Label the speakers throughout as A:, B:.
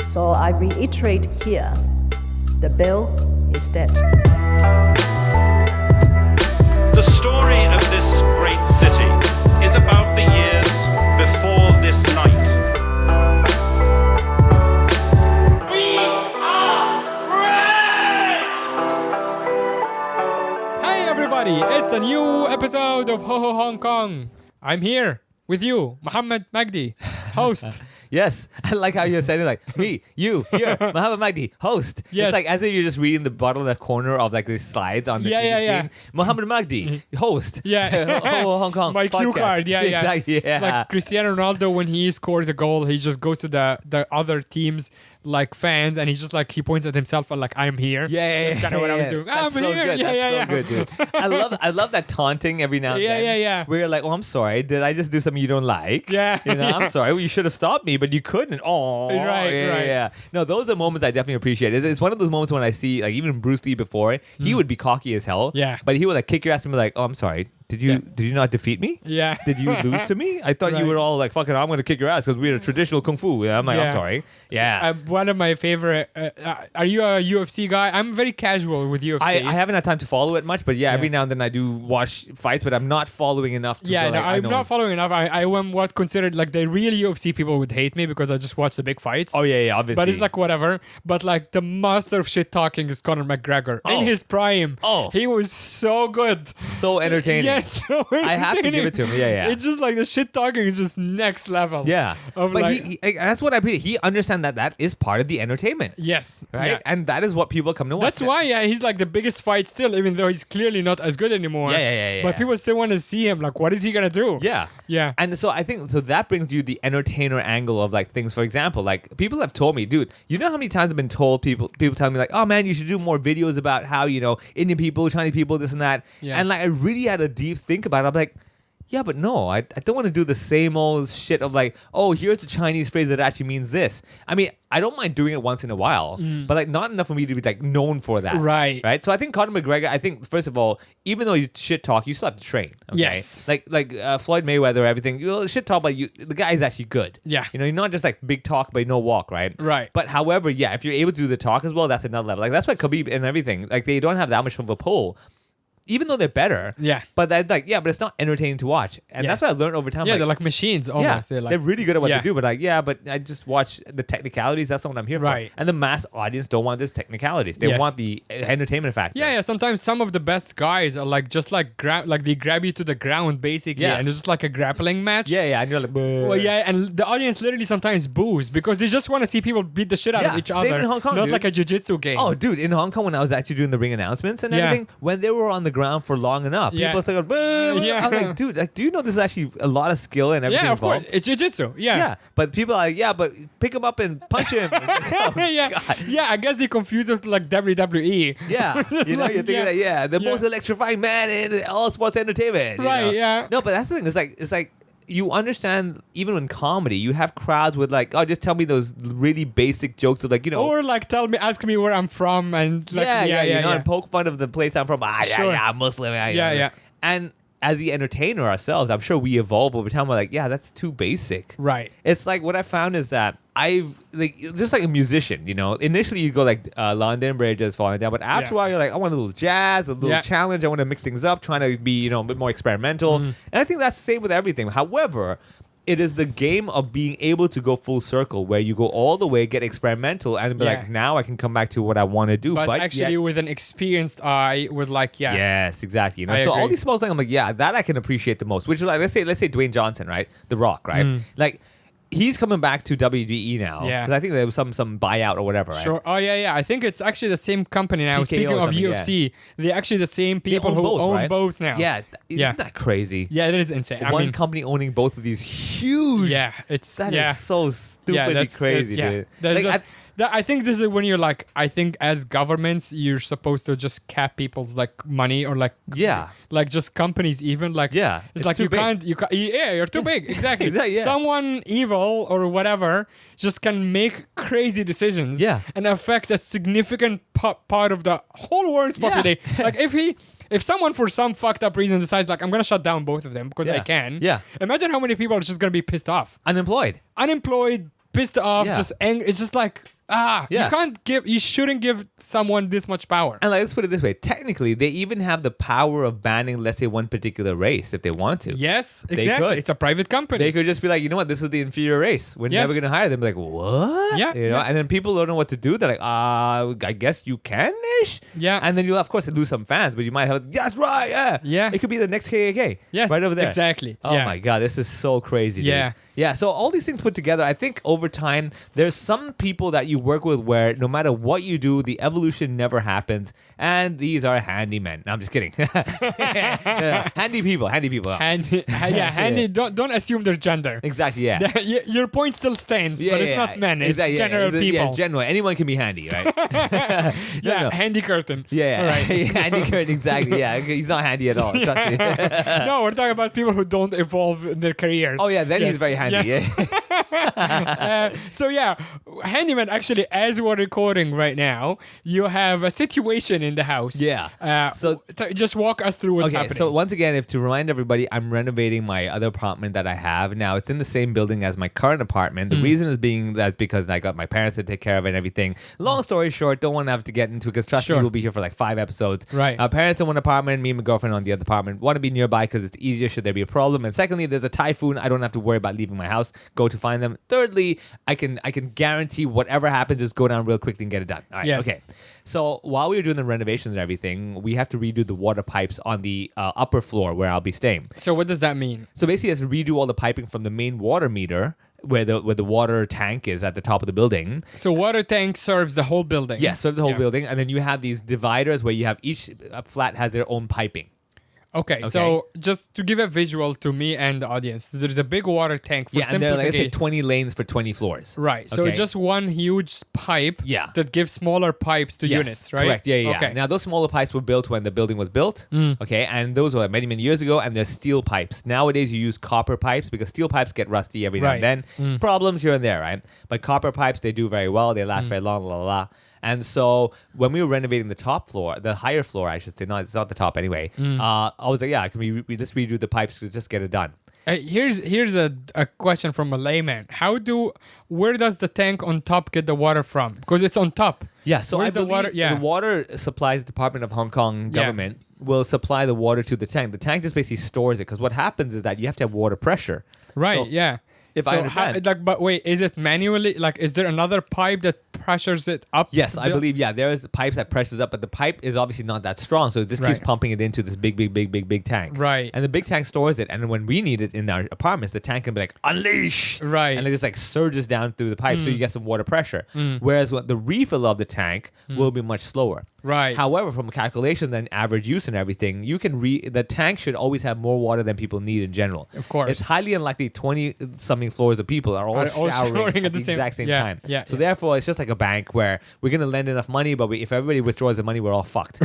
A: So I reiterate here, the bill is dead.
B: The story of this great city is about the years before this night. We are free!
C: Hi everybody, it's a new episode of Ho Ho Hong Kong. I'm here with you, Muhammad Magdi, host.
D: Yes, I like how you're saying it, like me, you, here, Muhammad Magdi, host.
C: Yes.
D: It's like as if you're just reading the bottom of the corner of like these slides on the TV screen. Muhammad Magdi, host.
C: Yeah.
D: Hong Kong.
C: My cue
D: podcast.
C: card, yeah.
D: Exactly, yeah.
C: It's like Cristiano Ronaldo, when he scores a goal, he just goes to the other team's like fans and he's just like, he points at himself and like, I'm here.
D: Yeah,
C: That's kind of what I was doing.
D: That's
C: I'm
D: so
C: here.
D: good. That's so good, dude. I love that taunting every now and then.
C: Yeah.
D: Where you're like, oh, I'm sorry. Did I just do something you don't like?
C: Yeah.
D: You know, I'm sorry. Well, you should have stopped me, but you couldn't. Oh,
C: Right.
D: Yeah. No, those are moments I definitely appreciate. It's one of those moments when I see, like, even Bruce Lee before, he would be cocky as hell.
C: Yeah.
D: But he would like kick your ass and be like, oh, I'm sorry. Did you not defeat me?
C: Yeah.
D: Did you lose to me? I thought you were all like, fucking, I'm going to kick your ass because we're a traditional kung fu. Yeah, I'm like, I'm sorry. Yeah.
C: One of my favorite, are you a UFC guy? I'm very casual with UFC.
D: I haven't had time to follow it much, but every now and then I do watch fights, but I'm not following enough.
C: I'm not following enough. I am what considered like the real UFC people would hate me because I just watch the big fights.
D: Oh yeah, obviously.
C: But it's like whatever. But like the master of shit talking is Conor McGregor in his prime.
D: Oh.
C: He was so good,
D: so entertaining.
C: Yes, so
D: I have to give it to him. Yeah.
C: It's just like the shit talking is just next level.
D: Yeah.
C: Of
D: but
C: like,
D: he that's what I appreciate. He understands that is part of the entertainment.
C: yes,
D: Right?
C: yeah.
D: And that is what people come to watch.
C: That's why, he's like the biggest fight still, even though he's clearly not as good anymore.
D: Yeah.
C: But people still want to see him. Like, what is he gonna do? Yeah.
D: And so I think that brings you the entertainer angle of like things. For example, like people have told me, dude, you know how many times I've been told people tell me like, oh man, you should do more videos about how, you know, Indian people, Chinese people, this and that.
C: Yeah.
D: And like I really had a deep think about it. I'm like, yeah, but no, I don't want to do the same old shit of like, oh, here's a Chinese phrase that actually means this. I mean, I don't mind doing it once in a while, but like not enough for me to be like known for that.
C: Right.
D: So I think Conor McGregor, I think first of all, even though you shit talk, you still have to train. Okay?
C: Yes.
D: Like Floyd Mayweather, everything, you shit talk, but the guy is actually good.
C: Yeah.
D: You know, you're not just like big talk, but no walk, right?
C: Right.
D: But however, yeah, if you're able to do the talk as well, that's another level. Like that's why Khabib and everything, like they don't have that much of a pull. Even though they're better, but they're like, but it's not entertaining to watch, and that's what I learned over time.
C: Yeah,
D: like,
C: they're like machines almost.
D: Yeah,
C: They're
D: really good at what they do, but like, but I just watch the technicalities. That's not what I'm here
C: Right.
D: for. And the mass audience don't want this technicalities. They want the entertainment factor.
C: Yeah. Sometimes some of the best guys are like just like they grab you to the ground basically, and it's just like a grappling match.
D: Yeah, and you're like,
C: well, and the audience literally sometimes boos because they just want to see people beat the shit out of each
D: same
C: other.
D: in Hong Kong,
C: not
D: dude.
C: like a jiu-jitsu game.
D: Oh, dude, in Hong Kong when I was actually doing the ring announcements and everything, when they were on the ground for long enough, people still go, boo.
C: Yeah.
D: I'm like, dude, like, do you know this is actually a lot of skill and everything
C: Yeah, of
D: involved?
C: course. It's jiu-jitsu.
D: Yeah, but people are like, but pick him up and punch him. It's like, oh,
C: yeah,
D: God.
C: yeah. I guess they confuse it with like WWE.
D: Yeah, you know,
C: Like,
D: you're thinking that, the most electrifying man in all sports entertainment.
C: Right,
D: you know?
C: yeah.
D: No, but that's the thing. It's like you understand, even in comedy, you have crowds with like, oh, just tell me those really basic jokes of like, you know.
C: Or like ask me where I'm from and like,
D: and poke fun of the place I'm from.
C: Sure.
D: I'm Muslim.
C: Yeah.
D: And as the entertainer ourselves, I'm sure we evolve over time. We're like, that's too basic.
C: Right.
D: It's like what I found is that just like a musician, you know, initially you go like London Bridges falling down, but after a while you're like, I want a little jazz, a little challenge. I want to mix things up, trying to be, you know, a bit more experimental. And I think that's the same with everything. However, it is the game of being able to go full circle where you go all the way, get experimental, and be like, now I can come back to what I want to do.
C: But actually with an experienced eye, with like,
D: Yes, exactly. You know,
C: I
D: so
C: agree.
D: all these small things, I'm like, that I can appreciate the most. Which is like, let's say Dwayne Johnson, right? The Rock, right? Like, he's coming back to WWE now.
C: Yeah.
D: Because I think there was some buyout or whatever, right?
C: Sure. Oh, yeah. I think it's actually the same company now.
D: TKO
C: Speaking
D: or
C: of
D: something,
C: UFC, they're actually the same people
D: own
C: who
D: both,
C: own
D: right?
C: both now.
D: Yeah. Isn't that crazy?
C: Yeah, it is insane.
D: One company owning both of these huge.
C: Yeah,
D: That is so stupidly crazy, dude.
C: I think this is when you're like, I think as governments, you're supposed to just cap people's like money or like like just companies even like it's like
D: too
C: you
D: big.
C: can't you're too big exactly.
D: Exactly, yeah.
C: Someone evil or whatever just can make crazy decisions and affect a significant part of the whole world's population. Like if someone for some fucked up reason decides like I'm gonna shut down both of them because I can, imagine how many people are just gonna be pissed off,
D: unemployed,
C: pissed off, just angry. It's just like You shouldn't give someone this much power.
D: And like, let's put it this way. Technically, they even have the power of banning, let's say, one particular race if they want to.
C: Yes,
D: They
C: exactly.
D: could.
C: It's a private company.
D: They could just be like, you know what, this is the inferior race. We're
C: Yes.
D: never going to hire them. Be like, what?
C: Yeah,
D: You know,
C: yeah.
D: and then people don't know what to do. They're like, I guess you can-ish.
C: Yeah.
D: And then you'll, of course, lose some fans, but you might have, that's right, yeah.
C: Yeah.
D: It could be the next KKK.
C: Yes,
D: Right over there.
C: exactly.
D: Oh
C: Yeah.
D: my God, this is so crazy. Dude.
C: Yeah.
D: Yeah, so all these things put together, I think over time, there's some people that you work with where no matter what you do, the evolution never happens. And these are handymen. No, I'm just kidding. Handy people.
C: Handy. Don't assume their gender.
D: Exactly, yeah.
C: Your point still stands, but it's not men. It's
D: Exactly,
C: general people.
D: Yeah, general. Anyone can be handy, right? No.
C: Handy curtain.
D: Yeah,
C: All right.
D: handy curtain, exactly. Yeah, he's not handy at all. Trust me.
C: No, we're talking about people who don't evolve in their careers.
D: Oh yeah, then
C: Yes.
D: he's very handy. Yeah.
C: So yeah, handyman. Actually, as we're recording right now, you have a situation in the house.
D: Yeah.
C: So just walk us through what's
D: Okay,
C: happening.
D: so once again, if to remind everybody, I'm renovating my other apartment that I have. Now, it's in the same building as my current apartment. The reason is being that's because I got my parents to take care of it and everything. Long story short, don't want to have to get into it because trust me,
C: Sure.
D: we'll be here for like 5 episodes.
C: Right.
D: Parents in one apartment, me and my girlfriend on the other apartment. Want to be nearby because it's easier should there be a problem. And secondly, if there's a typhoon, I don't have to worry about leaving my house, go to find them. Thirdly, I can guarantee whatever happens, just go down real quickly and get it done. All right,
C: Yes.
D: okay. So while we were doing the renovations and everything, we have to redo the water pipes on the upper floor where I'll be staying.
C: So what does that mean?
D: So basically, it has to redo all the piping from the main water meter where the water tank is at the top of the building.
C: So water tank serves the whole building.
D: Yes, serves the whole building, and then you have these dividers where you have each flat has their own piping.
C: Okay, so just to give a visual to me and the audience, there's a big water tank for
D: And there are, like I
C: simplification.
D: said, 20 lanes for 20 floors.
C: Right, so
D: Okay.
C: just one huge pipe
D: Yeah.
C: that gives smaller pipes to
D: Yes,
C: units, right?
D: Correct. Yeah.
C: Okay.
D: Now those smaller pipes were built when the building was built. Okay, and those were many years ago. And they're steel pipes. Nowadays you use copper pipes because steel pipes get rusty every now and
C: Right.
D: then. Problems here and there, right? But copper pipes they do very well. They last very long. La la la. And so when we were renovating the top floor, the higher floor, I should say, no, it's not the top anyway. I was like, yeah, can we just redo the pipes to just get it done?
C: Here's a question from a layman. Where does the tank on top get the water from? Because it's on top.
D: Yeah, so
C: Where's
D: I believe
C: the water?
D: the water supplies Department of Hong Kong government will supply the water to the tank. The tank just basically stores it because what happens is that you have to have water pressure.
C: Right,
D: So
C: yeah.
D: if I understand.
C: But wait, is it manually? Like, is there another pipe that pressures it up?
D: Yes, I believe, there is the pipes that presses up, but the pipe is obviously not that strong, so it just keeps
C: Right.
D: pumping it into this big tank.
C: Right.
D: And the big tank stores it, and when we need it in our apartments, the tank can be like, unleash!
C: Right.
D: And it just like surges down through the pipe, so you get some water pressure. Whereas what the refill of the tank will be much slower.
C: Right.
D: However, from calculation and average use and everything, you can the tank should always have more water than people need in general.
C: Of course.
D: It's highly unlikely 20-something floors of people are all showering at the exact same time.
C: Yeah,
D: So therefore, it's just like a bank where we're going to lend enough money, but if everybody withdraws the money, we're all fucked.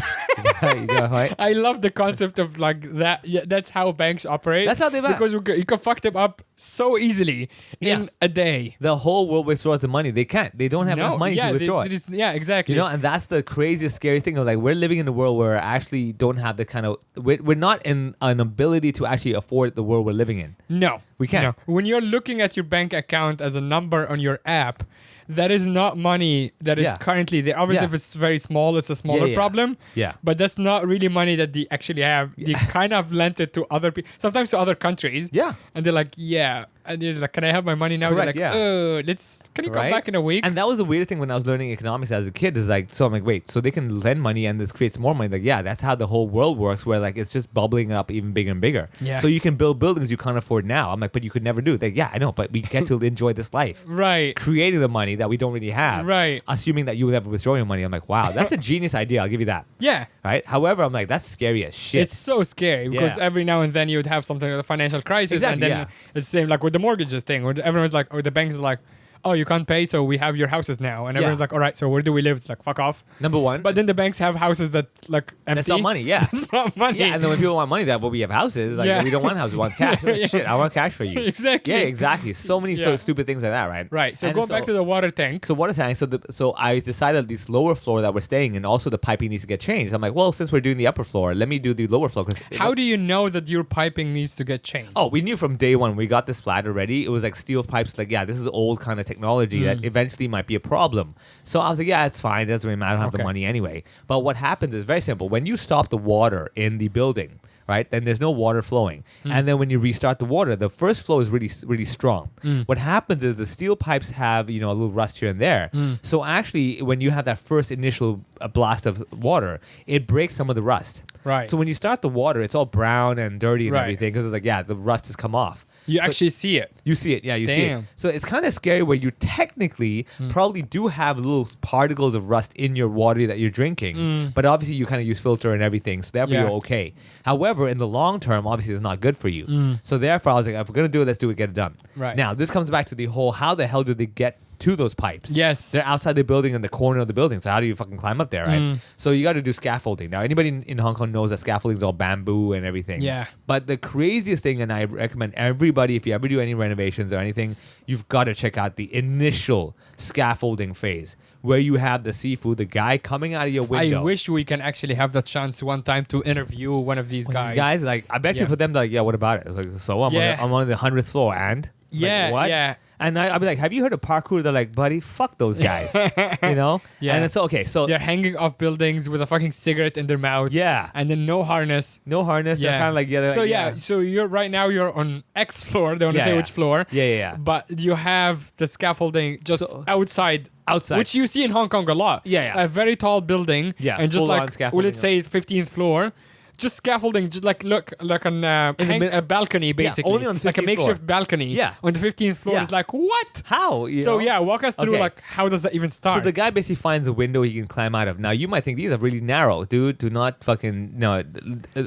D: You know, right?
C: I love the concept of like that. Yeah, that's how banks operate.
D: That's how they work.
C: Because you can fuck them up so easily in a day.
D: The whole world withdraws the money. They can't. They don't have enough money to withdraw it.
C: Exactly.
D: You know, and that's the craziest, scary thing. Of like, we're living in a world where we actually don't have the kind of we're not in an ability to actually afford the world we're living in.
C: No,
D: We can't.
C: No. When you're looking at your bank account as a number on your app, that is not money that is currently there. Obviously, if it's very small, it's a smaller problem.
D: Yeah.
C: But that's not really money that they actually have. They kind of lent it to other people, sometimes to other countries.
D: Yeah.
C: And they're like, yeah. And you're like, can I have my money now?
D: Correct,
C: They're like, can you come back in a week?
D: And that was the weirdest thing when I was learning economics as a kid. Is like, so I'm like, wait, so they can lend money and this creates more money. Like, yeah, that's how the whole world works. Where like it's just bubbling up even bigger and bigger.
C: Yeah.
D: So you can build buildings you can't afford now. I'm like, but you could never do. Like, yeah, I know, but we get to enjoy this life.
C: Right.
D: Creating the money that we don't really have.
C: Right.
D: Assuming that you would never withdraw your money. I'm like, wow, that's a genius idea. I'll give you that.
C: Yeah.
D: Right. However, I'm like, that's scary as shit.
C: It's so scary because every now and then you would have something like a financial crisis.
D: Exactly,
C: And then it's the same like with the mortgages thing where everyone's like, or the bank's like, oh, you can't pay, so we have your houses now. And everyone's like, all right, so where do we live? It's like, fuck off.
D: Number one.
C: But then the banks have houses that like empty.
D: That's not money, yeah.
C: It's not money.
D: Yeah, and then when people want money, we have houses. Like, we don't want houses, we want cash.
C: Yeah.
D: Shit, I want cash for you.
C: Exactly.
D: Yeah, exactly. So many so stupid things like that, right?
C: Right. So
D: And
C: going back to the water tank.
D: So water tank. So I decided this lower floor that we're staying in, also the piping needs to get changed. I'm like, well, since we're doing the upper floor, let me do the lower floor.
C: How do you know that your piping needs to get changed?
D: Oh, we knew from day one. We got this flat already. It was like steel pipes. Like, yeah, this is old kind of technology that eventually might be a problem. So I was like, yeah, it's fine. It doesn't really matter. I don't have the money anyway. But what happens is very simple. When you stop the water in the building, right, then there's no water flowing. And then when you restart the water, the first flow is really, really strong. What happens is the steel pipes have, a little rust here and there. So actually, when you have that first initial blast of water, it breaks some of the rust.
C: Right.
D: So when you start the water, it's all brown and dirty and everything because it's like, the rust has come off.
C: You actually see it.
D: You see it, you see it. So it's kind of scary where you technically probably do have little particles of rust in your water that you're drinking, but obviously you kind of use filter and everything, so therefore you're okay. However, in the long term, obviously it's not good for you. So therefore I was like, if we're going to do it, let's do it, get it done.
C: Right.
D: Now, this comes back to the whole, how the hell do they get to those pipes?
C: Yes.
D: They're outside the building in the corner of the building. So how do you fucking climb up there, right? So you got to do scaffolding. Now, anybody in Hong Kong knows that scaffolding is all bamboo and everything.
C: Yeah.
D: But the craziest thing, and I recommend everybody, if you ever do any renovations or anything, you've got to check out the initial scaffolding phase where you have the seafood, the guy coming out of your window.
C: I wish we can actually have the chance one time to interview one of these guys.
D: These guys, like, I bet you for them, they're like, yeah, what about it? It's like, so I'm on the 100th floor and?
C: Yeah,
D: like, what?
C: yeah.
D: And I'd be like, have you heard of parkour? They're like, buddy, fuck those guys. Yeah. And it's okay. So
C: they're hanging off buildings with a fucking cigarette in their mouth.
D: Yeah.
C: And then no harness.
D: No harness. They're kind of like,
C: So you're right now you're on X floor. They want to say which floor.
D: Yeah.
C: But you have the scaffolding just outside. Which you see in Hong Kong a lot.
D: Yeah.
C: A very tall building.
D: Yeah.
C: And just like, will it say 15th floor? Just scaffolding, just like a balcony, basically.
D: Only on the 15th
C: like a makeshift
D: floor.
C: balcony.
D: Yeah.
C: On the 15th floor, it's like, what?
D: How?
C: So walk us through like how does that even start?
D: So the guy basically finds a window he can climb out of. Now you might think these are really narrow, dude. Do not fucking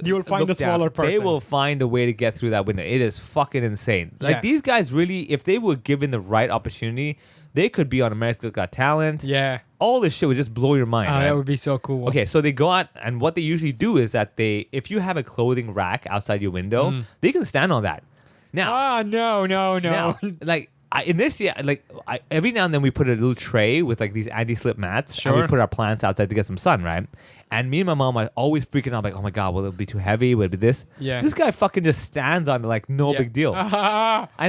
C: You will find the smaller person.
D: They will find a way to get through that window. It is fucking insane. Like these guys really, if they were given the right opportunity, they could be on America's Got Talent.
C: Yeah.
D: All this shit would just blow your mind. Right?
C: That would be so cool.
D: Okay, so they go out, and what they usually do is that if you have a clothing rack outside your window, they can stand on that. Now,
C: no.
D: now, like every now and then we put a little tray with like these anti-slip mats, and we put our plants outside to get some sun, right? And me and my mom are always freaking out, like, oh my god, will it be too heavy? Will it be this?
C: Yeah.
D: This guy fucking just stands on it like no big deal. And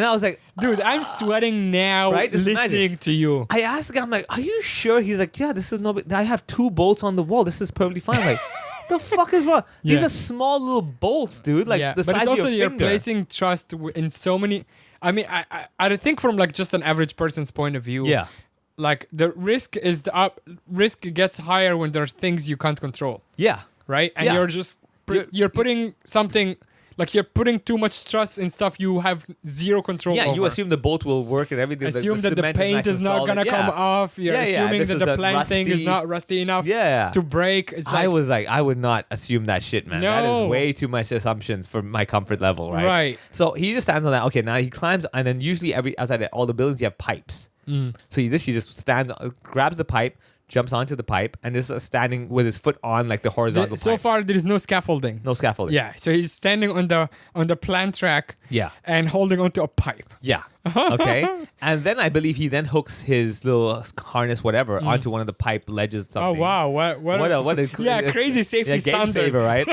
D: I was like,
C: dude, I'm sweating now listening to you.
D: I asked the guy, I'm like, are you sure? He's like, yeah, this is no big. I have 2 bolts on the wall. This is perfectly fine. Like, the fuck is wrong? These are small little bolts, dude. Like the size
C: but it's also
D: of your
C: you're
D: finger.
C: placing trust in so many. I mean, I think from like just an average person's point of view.
D: Yeah.
C: Like the risk gets higher when there's things you can't control.
D: Yeah.
C: Right. And you're just you're putting something. Like you're putting too much trust in stuff you have zero control over.
D: Yeah, you assume the bolt will work and everything.
C: Assume that the paint is not gonna come off. You're assuming that the plank thing is not rusty enough to break. It's like,
D: I was like, I would not assume that shit, man.
C: No.
D: That is way too much assumptions for my comfort level, right?
C: Right.
D: So he just stands on that. Okay, now he climbs, and then usually outside all the buildings, you have pipes. So he just stands, grabs the pipe, jumps onto the pipe, and is standing with his foot on like the horizontal pipe.
C: So far, there is no scaffolding.
D: No scaffolding.
C: Yeah, so he's standing on the plant track.
D: Yeah.
C: And holding onto a pipe.
D: Yeah. Okay. And then I believe he then hooks his little harness, whatever, onto one of the pipe ledges. Something.
C: Oh wow! What a crazy safety
D: game
C: standard,
D: saver, right?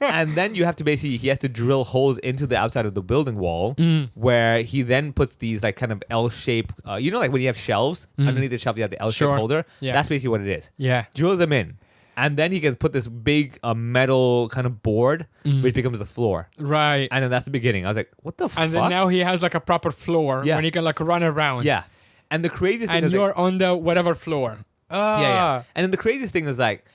D: And then you have to he has to drill holes into the outside of the building wall, where he then puts these like kind of L-shaped. Like when you have shelves underneath the shelf, you have the L-shaped holder.
C: Yeah.
D: That's basically what it is.
C: Yeah.
D: Drills them in. And then he can put this big metal kind of board, which becomes the floor.
C: Right.
D: And then that's the beginning. I was like, what the fuck?
C: And then now he has like a proper floor when he can like run around.
D: Yeah. And the craziest thing is...
C: And you're on the whatever floor.
D: Yeah. And then the craziest thing is like,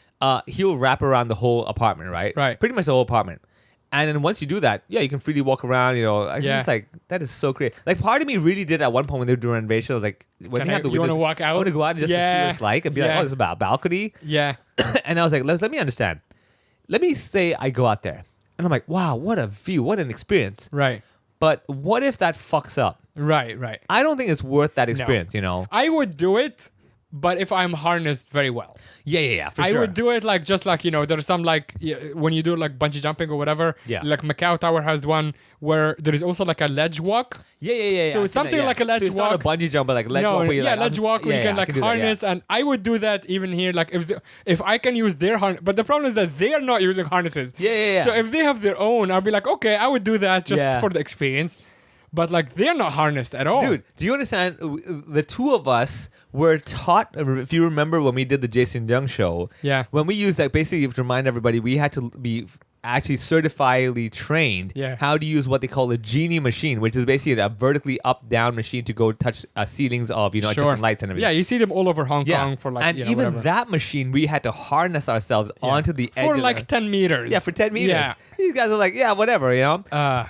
D: he'll wrap around the whole apartment, right?
C: Right.
D: Pretty much the whole apartment. And then once you do that, you can freely walk around, I'm just like, that is so great. Like, part of me really did at one point when they were doing renovation, I was like, when they have the windows,
C: you want to walk out?
D: I want to go out and just to see what it's like and be like, oh, this is about a balcony.
C: Yeah.
D: And I was like, let me understand. Let me say I go out there. And I'm like, wow, what a view, what an experience.
C: Right.
D: But what if that fucks up?
C: Right.
D: I don't think it's worth that experience,
C: I would do it, but if I'm harnessed very well.
D: Yeah, for sure.
C: I would do it like, just like, there's some like, when you do like bungee jumping or whatever, like Macau Tower has one where there is also like a ledge walk.
D: Yeah.
C: So it's something like a ledge
D: so it's
C: walk.
D: not a bungee jump, but like ledge walk.
C: Ledge walk where you can like harness, and I would do that even here. Like if I can use their harness, but the problem is that they're not using harnesses.
D: Yeah.
C: So if they have their own, I'll be like, okay, I would do that just for the experience. but like they're not harnessed at all.
D: Dude, do you understand? The two of us were taught, if you remember when we did the Jason Young show, when we used that, basically to remind everybody, we had to be actually certifiably trained how to use what they call a genie machine, which is basically a vertically up-down machine to go touch ceilings of, adjusting lights and everything.
C: Yeah, you see them all over Hong Kong for like,
D: and even
C: whatever.
D: that machine, we had to harness ourselves onto the edge.
C: For like 10 meters.
D: Yeah, for 10 meters.
C: Yeah.
D: These guys are like, whatever, All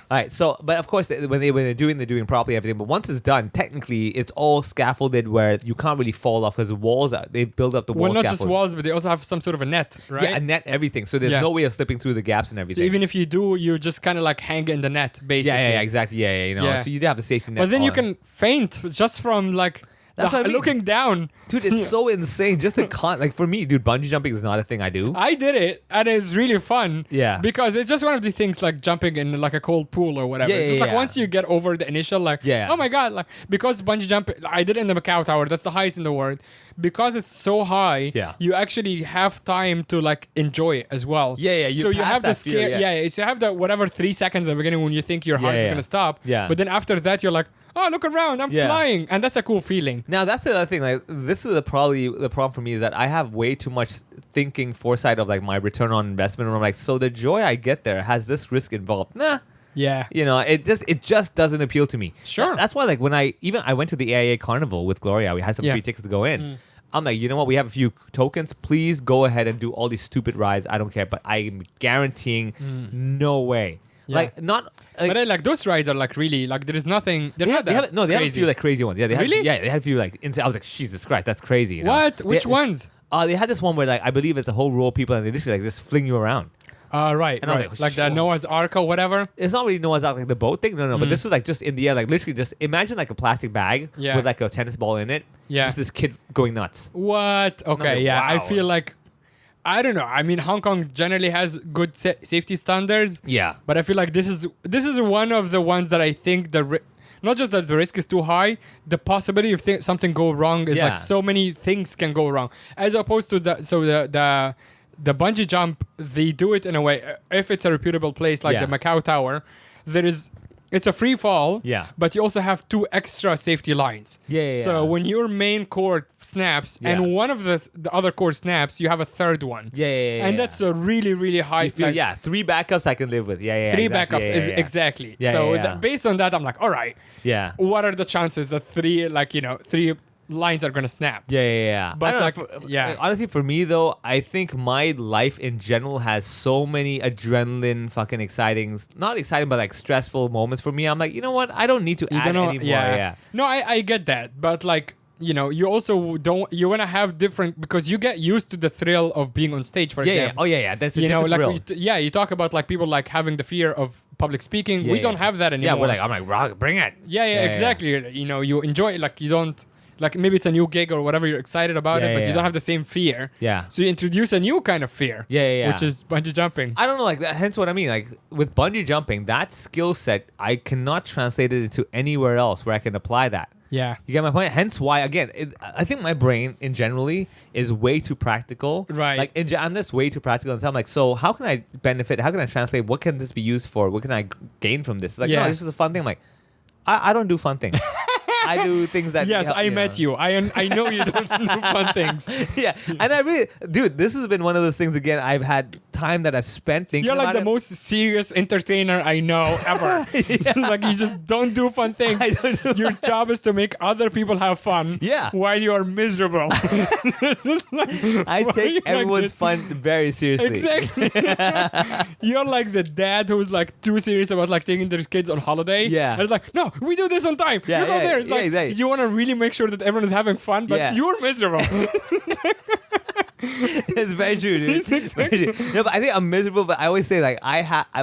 D: right, so, but of course, when they're doing properly everything. But once it's done, technically, it's all scaffolded where you can't really fall off because the walls, they build up the wall
C: Well, not
D: scaffold.
C: just walls, but they also have some sort of a net, right?
D: Yeah, a net, everything. So there's no way of slipping through the gaps and everything.
C: So even if you do, you just kind of like hang in the net, basically.
D: Yeah, exactly. Yeah. So you do have a safety net.
C: But then you
D: on.
C: can faint just from like
D: That's what I mean.
C: looking down.
D: Dude, it's so insane. Just the like for me, dude, bungee jumping is not a thing I do.
C: I did it, and it's really fun.
D: Yeah.
C: Because it's just one of the things like jumping in like a cold pool or whatever.
D: Yeah,
C: It's just like
D: yeah.
C: once you get over the initial like, oh my god, like because bungee jumping, I did it in the Macau Tower. That's the highest in the world. Because it's so high, you actually have time to like enjoy it as well.
D: Yeah.
C: So you have the scare.
D: fear,
C: So you have the whatever 3 seconds at the beginning when you think your heart is gonna stop.
D: Yeah.
C: But then after that, you're like, oh, look around, I'm flying, and that's a cool feeling.
D: Now that's the other thing. Like this is probably the problem for me is that I have way too much thinking foresight of like my return on investment. Where I'm like, so the joy I get there has this risk involved. Nah.
C: Yeah.
D: It just doesn't appeal to me.
C: Sure.
D: That's why like when I went to the AIA Carnival with Gloria, we had some free tickets to go in. I'm like, you know what? We have a few tokens. Please go ahead and do all these stupid rides. I don't care, but I'm guaranteeing no way.
C: Yeah.
D: Like not. Like,
C: But like those rides are like really like there is nothing. They're
D: they
C: not
D: have,
C: that
D: they have a
C: crazy.
D: few like crazy ones. Yeah, they
C: Really?
D: Had, they had a few like insane. I was like, Jesus Christ, that's crazy. You know?
C: What? Which ones?
D: They had this one where like I believe it's a whole row of people and they literally like just fling you around.
C: Right.
D: And I was
C: Right.
D: like,
C: Like the
D: sure.
C: Noah's Ark or whatever.
D: It's not really Noah's Ark, like the boat thing. No. But this was like just in the air, like literally just imagine like a plastic bag with like a tennis ball in it.
C: Yeah.
D: Just this kid going nuts.
C: What? Okay.
D: like,
C: Yeah. I
D: wow.
C: feel like I don't know. I mean, Hong Kong generally has good safety standards.
D: Yeah.
C: But I feel like this is one of the ones that I think not just that the risk is too high, the possibility of something go wrong is like so many things can go wrong. As opposed to the bungee jump, they do it in a way. If it's a reputable place like the Macau Tower, it's a free fall.
D: Yeah.
C: But you also have 2 extra safety lines.
D: Yeah.
C: So when your main cord snaps and one of the other cord snaps, you have a third one.
D: Yeah.
C: And that's a really, really high.
D: You feel, 3 backups I can live with. Yeah.
C: 3
D: exactly.
C: backups is exactly.
D: Yeah,
C: So
D: yeah.
C: based on that, I'm like, all right.
D: Yeah.
C: What are the chances that 3 lines are gonna snap?
D: Yeah.
C: But
D: I don't know, honestly, for me though, I think my life in general has so many adrenaline, fucking not exciting, but like stressful moments for me. I'm like, you know what? I don't need to add anymore. Yeah.
C: No, I get that, but like. You also you want to have different because you get used to the thrill of being on stage, for example.
D: Yeah. That's a different thrill.
C: You talk about like people like having the fear of public speaking. We don't have that anymore.
D: Yeah, we're like, I'm like, rock, bring it.
C: Yeah, exactly. You enjoy it, like you don't. Like maybe it's a new gig or whatever, you're excited about it, but you don't have the same fear.
D: Yeah.
C: So you introduce a new kind of fear.
D: Yeah.
C: Which is bungee jumping.
D: I don't know, like hence what I mean. Like with bungee jumping, that skill set I cannot translate it into anywhere else where I can apply that.
C: Yeah.
D: You get my point? Hence why, again, I think my brain in generally is way too practical.
C: Right.
D: Like I'm just way too practical, and so I'm like, so how can I benefit? How can I translate? What can this be used for? What can I gain from this? It's like, no, this is a fun thing. I'm like, I don't do fun things. I do things that.
C: Yes, I met you. I know you don't do fun things.
D: Yeah, and I really, dude, this has been one of those things. Again, I've had time that I've spent thinking.
C: You're like
D: about
C: the
D: it.
C: most serious entertainer I know ever. Like you just don't do fun things.
D: I don't do
C: Your job is to make other people have fun.
D: Yeah.
C: While you are miserable.
D: I take everyone's fun very seriously.
C: Exactly. You're like the dad who's like too serious about like taking their kids on holiday.
D: Yeah.
C: And it's like, no, we do this on time.
D: Yeah,
C: you go
D: yeah,
C: there. It's
D: yeah,
C: like
D: exactly.
C: you want to really make sure that everyone is having fun, but
D: Yeah.
C: you're miserable.
D: It's very true, dude.
C: It's exactly-
D: Very true. No, but I think I'm miserable. But I always say like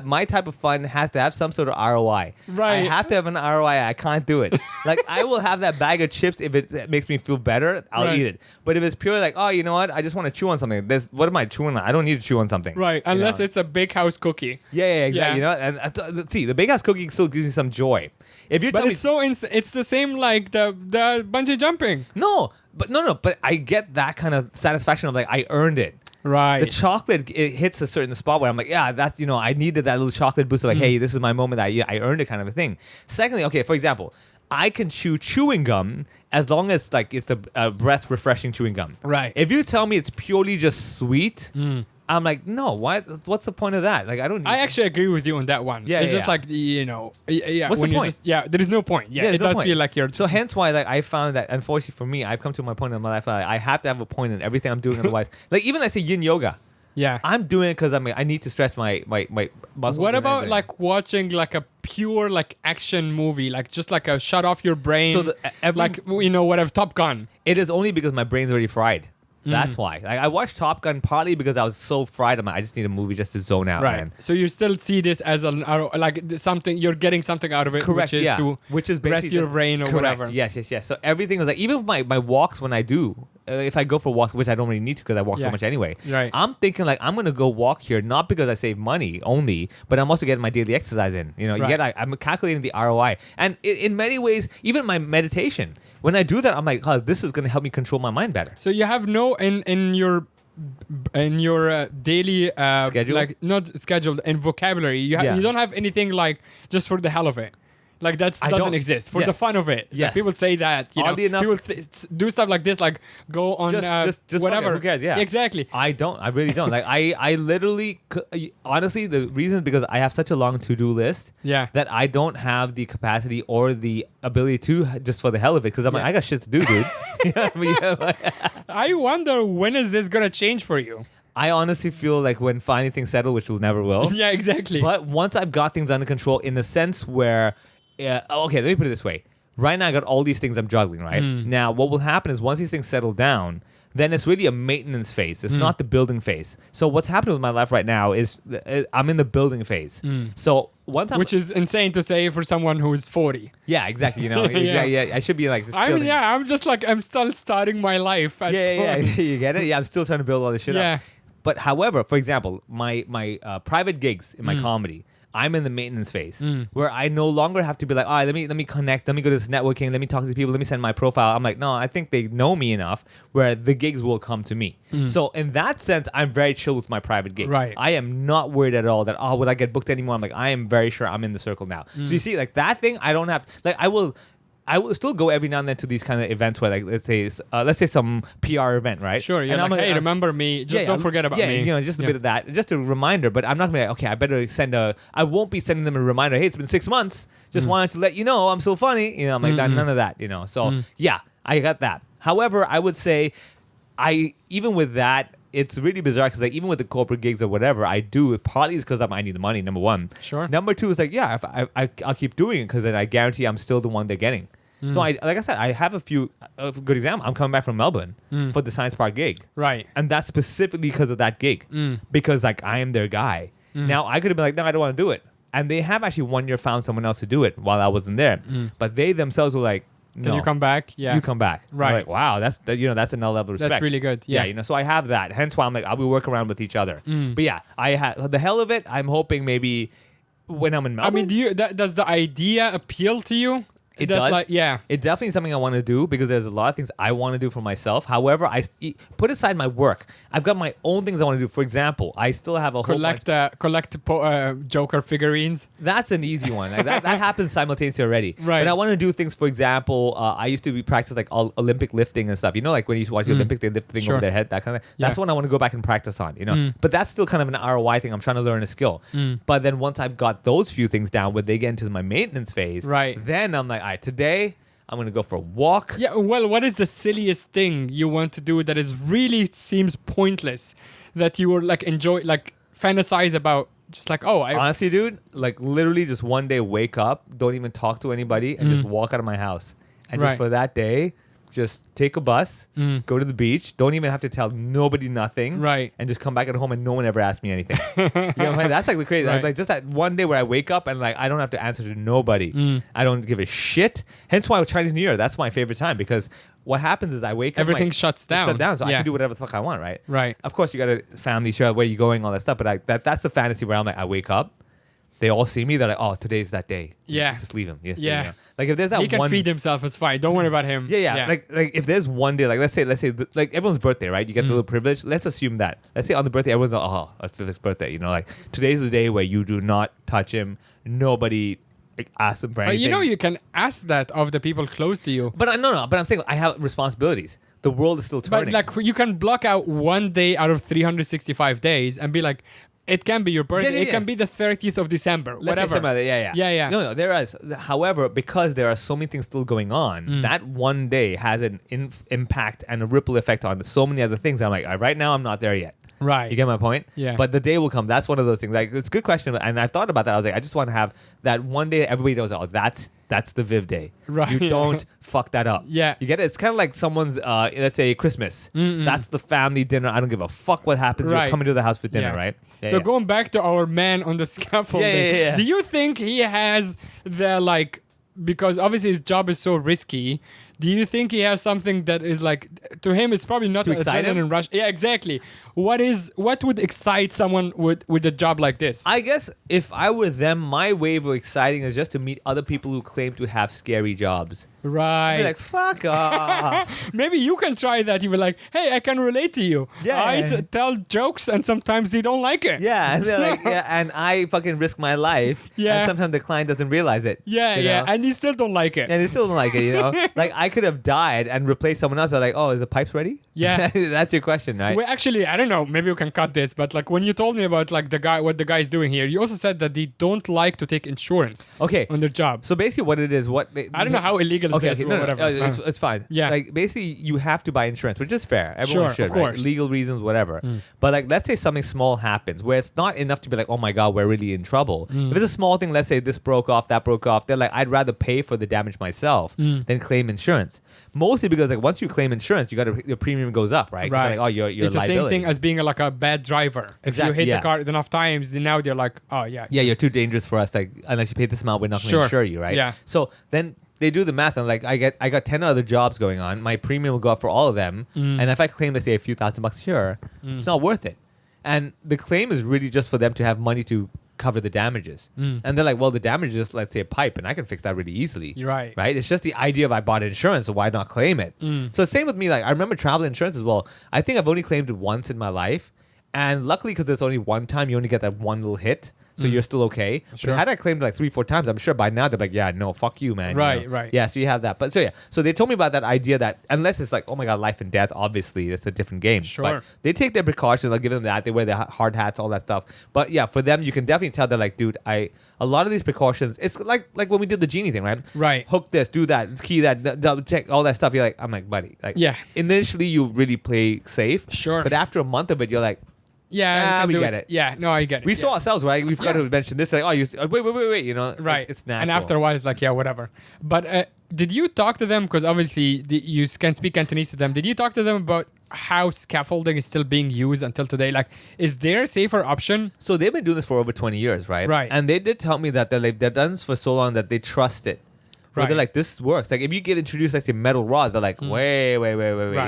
D: my type of fun has to have some sort of ROI.
C: Right.
D: I have to have an ROI. I can't do it. Like I will have that bag of chips if it makes me feel better. I'll
C: Right.
D: eat it. But if it's purely like, oh, you know what? I just want to chew on something. What am I chewing on? I don't need to chew on something.
C: Right.
D: You
C: Unless
D: know?
C: it's a big house cookie.
D: Yeah, exactly.
C: Yeah.
D: You know, and see, the big house cookie still gives me some joy. If you
C: But
D: tell me
C: it's so it's the same like the bungee jumping.
D: no, but I get that kind of satisfaction of like I earned it.
C: Right.
D: The chocolate, it hits a certain spot where I'm like, yeah, that's, I needed that little chocolate boost of like, hey, this is my moment that I earned it kind of a thing. Secondly, okay, for example, I can chew chewing gum as long as like it's the breath refreshing chewing gum.
C: Right.
D: If you tell me it's purely just sweet, I'm like, no, what's the point of that? Like, I don't.
C: I actually agree with you on that one.
D: Yeah,
C: it's just
D: yeah.
C: like yeah.
D: What's the
C: when you
D: point?
C: there is no point. Yeah,
D: there's
C: it
D: no
C: does
D: point.
C: feel like you're.
D: So hence why, like, I found that unfortunately for me, I've come to my point in my life. Like, I have to have a point in everything I'm doing. Otherwise, like even I say yin yoga.
C: Yeah.
D: I'm doing it because I need to stress my muscles.
C: What
D: and
C: about
D: everything.
C: like watching like a pure like action movie, like just like a shut off your brain,
D: So
C: like whatever, Top Gun.
D: It is only because my brain's already fried. That's why. Like, I watched Top Gun partly because I was so fried. I'm like, I just need a movie just to zone out, man.
C: So you still see this as something you're getting something out of it,
D: Correct.
C: which is
D: basically
C: rest your
D: just-
C: brain or
D: correct,
C: whatever.
D: Yes. So everything is like, even my walks when I do, if I go for walks, which I don't really need to because I walk so much anyway.
C: Right.
D: I'm thinking like I'm gonna go walk here not because I save money only, but I'm also getting my daily exercise in. You
C: Right.
D: get like I'm calculating the ROI, and in many ways, even my meditation. When I do that, I'm like, oh, this is gonna help me control my mind better.
C: So you have no in your daily
D: Schedule?
C: like not scheduled in vocabulary. You
D: Yeah.
C: you don't have anything like just for the hell of it. Like that
D: I
C: doesn't
D: don't-
C: exist for
D: yes.
C: the fun of it. Like,
D: Yes.
C: people say that.
D: Oddly enough-
C: people do stuff like this, like go on
D: Just fuck it,
C: whatever.
D: who cares? Yeah.
C: Exactly.
D: I don't. I really don't. Like I literally, honestly, the reason is because I have such a long to-do list.
C: Yeah.
D: That I don't have the capacity or the ability to just for the hell of it. Because I'm like,
C: Yeah.
D: I got shit to do, dude.
C: I wonder when is this gonna change for you?
D: I honestly feel like when finally things settle, which will never will.
C: Yeah, exactly.
D: But once I've got things under control, in the sense where, okay, let me put it this way. Right now, I got all these things I'm juggling. Right now, what will happen is once these things settle down, then it's really a maintenance phase. It's not the building phase. So what's happening with my life right now is I'm in the building phase. So once I'm,
C: Which is insane to say for someone who's 40.
D: yeah, exactly.
C: Yeah.
D: yeah. I should be like, just
C: I'm
D: building.
C: I'm just like I'm still starting my life. At
D: Yeah.
C: 40.
D: You get it? Yeah, I'm still trying to build all this shit
C: Yeah.
D: up. But however, for example, my private gigs in my comedy, I'm in the maintenance phase where I no longer have to be like, all right, let me connect, let me go to this networking, let me talk to these people, let me send my profile. I'm like, no, I think they know me enough where the gigs will come to me. So in that sense, I'm very chill with my private gigs.
C: Right.
D: I am not worried at all that, would I get booked anymore? I'm like, I am very sure I'm in the circle now. So you see, like that thing, I don't have, like I will still go every now and then to these kind of events where, like, let's say some PR event, right?
C: Sure, you're
D: And
C: like,
D: I'm
C: hey, remember me? Just don't forget about me.
D: Just a bit of that, just a reminder. But I'm not gonna be like, okay, I better I won't be sending them a reminder. Hey, it's been 6 months. Just wanted to let you know I'm so funny. I'm like, none of that. So yeah, I got that. However, I would say, even with that, it's really bizarre because like even with the corporate gigs or whatever I do, partly is because I need the money. Number one.
C: Sure.
D: Number two is like, yeah, if I'll keep doing it because then I guarantee I'm still the one they're getting. So like I said, I have a good example. I'm coming back from Melbourne for the Science Park gig.
C: Right.
D: And that's specifically because of that gig. Because like I am their guy. Now I could have been like, no, I don't want to do it. And they have actually 1 year found someone else to do it while I wasn't there. But they themselves were like, no.
C: Can you come back? Yeah.
D: You come back.
C: Right.
D: I'm like, wow, that's another level of respect.
C: That's really good. Yeah.
D: So I have that. Hence why I'm like, I'll be working around with each other. But yeah, I have the hell of it. I'm hoping maybe when I'm in Melbourne.
C: I mean, does the idea appeal to you?
D: It
C: That,
D: does.
C: like, yeah.
D: It definitely is something I want to do because there's a lot of things I want to do for myself. However, put aside my work. I've got my own things I want to do. For example, I still have a whole bunch.
C: Collect Joker figurines.
D: That's an easy one. Like that happens simultaneously already.
C: Right.
D: But I want to do things. For example, I used to practice like Olympic lifting and stuff. Like when you used to watch the Olympics, they lift the thing
C: Sure.
D: over their head, that kind of thing.
C: Yeah.
D: That's what I want to go back and practice on. But that's still kind of an ROI thing. I'm trying to learn a skill. But then once I've got those few things down, when they get into my maintenance phase,
C: Right.
D: then I'm like, all right, today I'm going to go for a walk.
C: Yeah, well, what is the silliest thing you want to do that is really seems pointless that you were like enjoy, like fantasize about? Just like,
D: Honestly, dude, like literally just one day wake up, don't even talk to anybody, and just walk out of my house. And
C: Right.
D: just for that day, just take a bus, go to the beach, don't even have to tell nobody nothing.
C: Right.
D: And just come back at home and no one ever asked me anything. You know what I'm saying? That's like the crazy.
C: Right.
D: Like just that one day where I wake up and like I don't have to answer to nobody. I don't give a shit. Hence why with Chinese New Year, that's my favorite time because what happens is I wake up.
C: Everything
D: like,
C: shuts down.
D: Shut down, so I
C: Yeah.
D: can do whatever the fuck I want, right?
C: Right.
D: Of course, you got a family show, where you going, all that stuff. But that's the fantasy where I'm like, I wake up, they all see me, they're like, oh, today's that day.
C: Yeah.
D: Just leave him. Yes,
C: Yeah.
D: you know. Like if there's that
C: He can
D: one
C: feed himself. It's fine. Don't worry about him.
D: Yeah. Like if there's one day, like let's say like everyone's birthday, right? You get the little privilege. Let's assume that. Let's say on the birthday, everyone's like, oh, it's Vivek's birthday. You know, like today's the day where you do not touch him. Nobody like, asks him for anything.
C: You know, you can ask that of the people close to you.
D: But no. But I'm saying I have responsibilities. The world is still turning.
C: But like you can block out one day out of 365 days and be like, it can be your birthday. It can be the 30th of December.
D: Let's
C: whatever.
D: say something like that.
C: Yeah.
D: No, there is. However, because there are so many things still going on, that one day has an impact and a ripple effect on so many other things. I'm like, right now, I'm not there yet.
C: Right.
D: You get my point?
C: Yeah.
D: But the day will come. That's one of those things. Like, it's a good question. And I've thought about that. I was like, I just want to have that one day everybody knows, oh, that's the Viv day.
C: Right.
D: You don't fuck that up.
C: Yeah.
D: You get it? It's kind of like someone's, let's say, Christmas. That's the family dinner. I don't give a fuck what happens.
C: Right.
D: You're coming to the house for dinner,
C: Yeah.
D: right? Yeah,
C: So
D: yeah.
C: going back to our man on the scaffolding,
D: Yeah.
C: do you think he has the like, because obviously his job is so risky, do you think he has something that is like, to him it's probably not
D: To excite him?
C: adrenaline rush? Yeah, exactly. What would excite someone with a job like this?
D: I guess if I were them, my way of exciting is just to meet other people who claim to have scary jobs.
C: Right.
D: Be like, fuck off.
C: Maybe you can try that. You be like, hey, I can relate to you.
D: Yeah.
C: I tell jokes and sometimes they don't like it.
D: Yeah, and they're like, yeah, and I fucking risk my life.
C: Yeah.
D: And sometimes the client doesn't realize it.
C: Yeah,
D: you
C: yeah.
D: know?
C: And they still don't like it.
D: And they still don't like it, you know? Like, I could have died and replaced someone else. They're like, oh, is the pipes ready?
C: Yeah.
D: That's your question, right?
C: Well, actually, I don't know. Maybe we can cut this. But like when you told me about like what the guy's doing here, you also said that they don't like to take insurance
D: Okay.
C: on their job.
D: So basically what it is,
C: I don't know how illegal is this or whatever.
D: It's fine.
C: Yeah.
D: Like basically you have to buy insurance, which is fair. Everyone
C: Sure,
D: should,
C: of course.
D: right? Legal reasons, whatever. But like let's say something small happens where it's not enough to be like, oh my God, we're really in trouble. If it's a small thing, let's say this broke off, that broke off, they're like, I'd rather pay for the damage myself than claim insurance. Mostly because like once you claim insurance, your premium goes up, right? 'Cause
C: Right.
D: they're like, oh, you're
C: it's the same thing as being like a bad driver. If
D: Exactly,
C: you hit
D: yeah.
C: the car enough times, then now they're like, oh yeah.
D: yeah, you're too dangerous for us. Like unless you pay this amount, we're not going to
C: Sure.
D: insure you, right?
C: Yeah.
D: So then they do the math and like I got 10 other jobs going on. My premium will go up for all of them. And if I claim, let's say, a few $1,000 here, it's not worth it. And the claim is really just for them to have money to cover the damages. And they're like, well, the damage is, let's say, a pipe, and I can fix that really easily.
C: You're right.
D: Right? It's just the idea of I bought insurance, so why not claim it? So same with me. Like I remember travel insurance as well. I think I've only claimed it once in my life. And luckily, because it's only one time, you only get that one little hit. So you're still okay.
C: Sure.
D: But had I claimed like 3-4 times, I'm sure by now they're like, yeah, no, fuck you, man.
C: Right,
D: you know?
C: right.
D: Yeah, so you have that. But so yeah, so they told me about that idea that unless it's like, oh my God, life and death, obviously it's a different game.
C: Sure.
D: But they take their precautions. I'll give them that. They wear their hard hats, all that stuff. But yeah, for them, you can definitely tell they're like, dude, a lot of these precautions, it's like when we did the genie thing, right?
C: Right.
D: Hook this, do that, key that, double check, all that stuff. You're like, I'm like, buddy. Like,
C: Yeah.
D: Initially, you really play safe.
C: Sure.
D: But after a month of it, you're like,
C: Yeah, you can
D: we
C: do
D: get it.
C: Yeah, no, I get it.
D: we
C: yeah.
D: saw ourselves, right? We've got
C: Yeah.
D: to mention this. Like, oh, you wait, you know,
C: Right.
D: It's natural.
C: And after a while, it's like, yeah, whatever. But did you talk to them? Because obviously you can speak Cantonese to them. Did you talk to them about how scaffolding is still being used until today? Like, is there a safer option?
D: So they've been doing this for over 20 years, right?
C: Right.
D: And they did tell me that they've done this for so long that they trust it. Where
C: Right.
D: they're like, this works. Like if you get introduced like to metal rods, they're like, wait.
C: Right.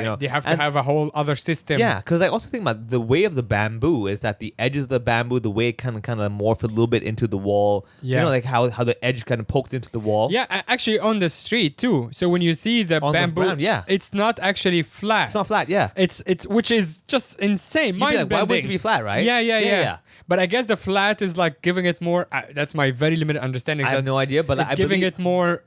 D: You know?
C: They have to
D: And-
C: have a whole other system.
D: Yeah, because I also think about the way of the bamboo is that the edges of the bamboo, the way it kind of morph a little bit into the wall.
C: Yeah.
D: You know, like how the edge kind of pokes into the wall.
C: Yeah, actually on the street too. So when you see the
D: On the
C: bamboo,
D: ground, yeah.
C: it's not actually flat.
D: It's not flat, yeah.
C: It's which is just insane.
D: You'd be like, why
C: Mind-bending.
D: wouldn't it be flat, right?
C: Yeah. But I guess the flat is like giving it more. That's my very limited understanding.
D: I have no idea, but
C: it's
D: I
C: giving
D: believe-
C: it more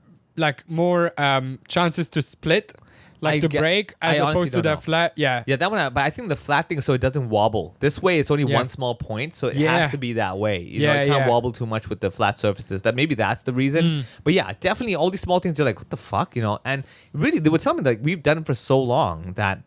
C: chances to split, to break, as
D: I honestly
C: opposed to
D: don't
C: the
D: know.
C: flat. Yeah.
D: Yeah, that one. But I think the flat thing, so it doesn't wobble. This way, it's only
C: Yeah.
D: one small point, so it
C: Yeah.
D: has to be that way. You know,
C: Yeah,
D: it can't
C: yeah.
D: wobble too much with the flat surfaces. That maybe that's the reason. But yeah, definitely all these small things. You're like, what the fuck, you know? And really, there was something like we've done it for so long that,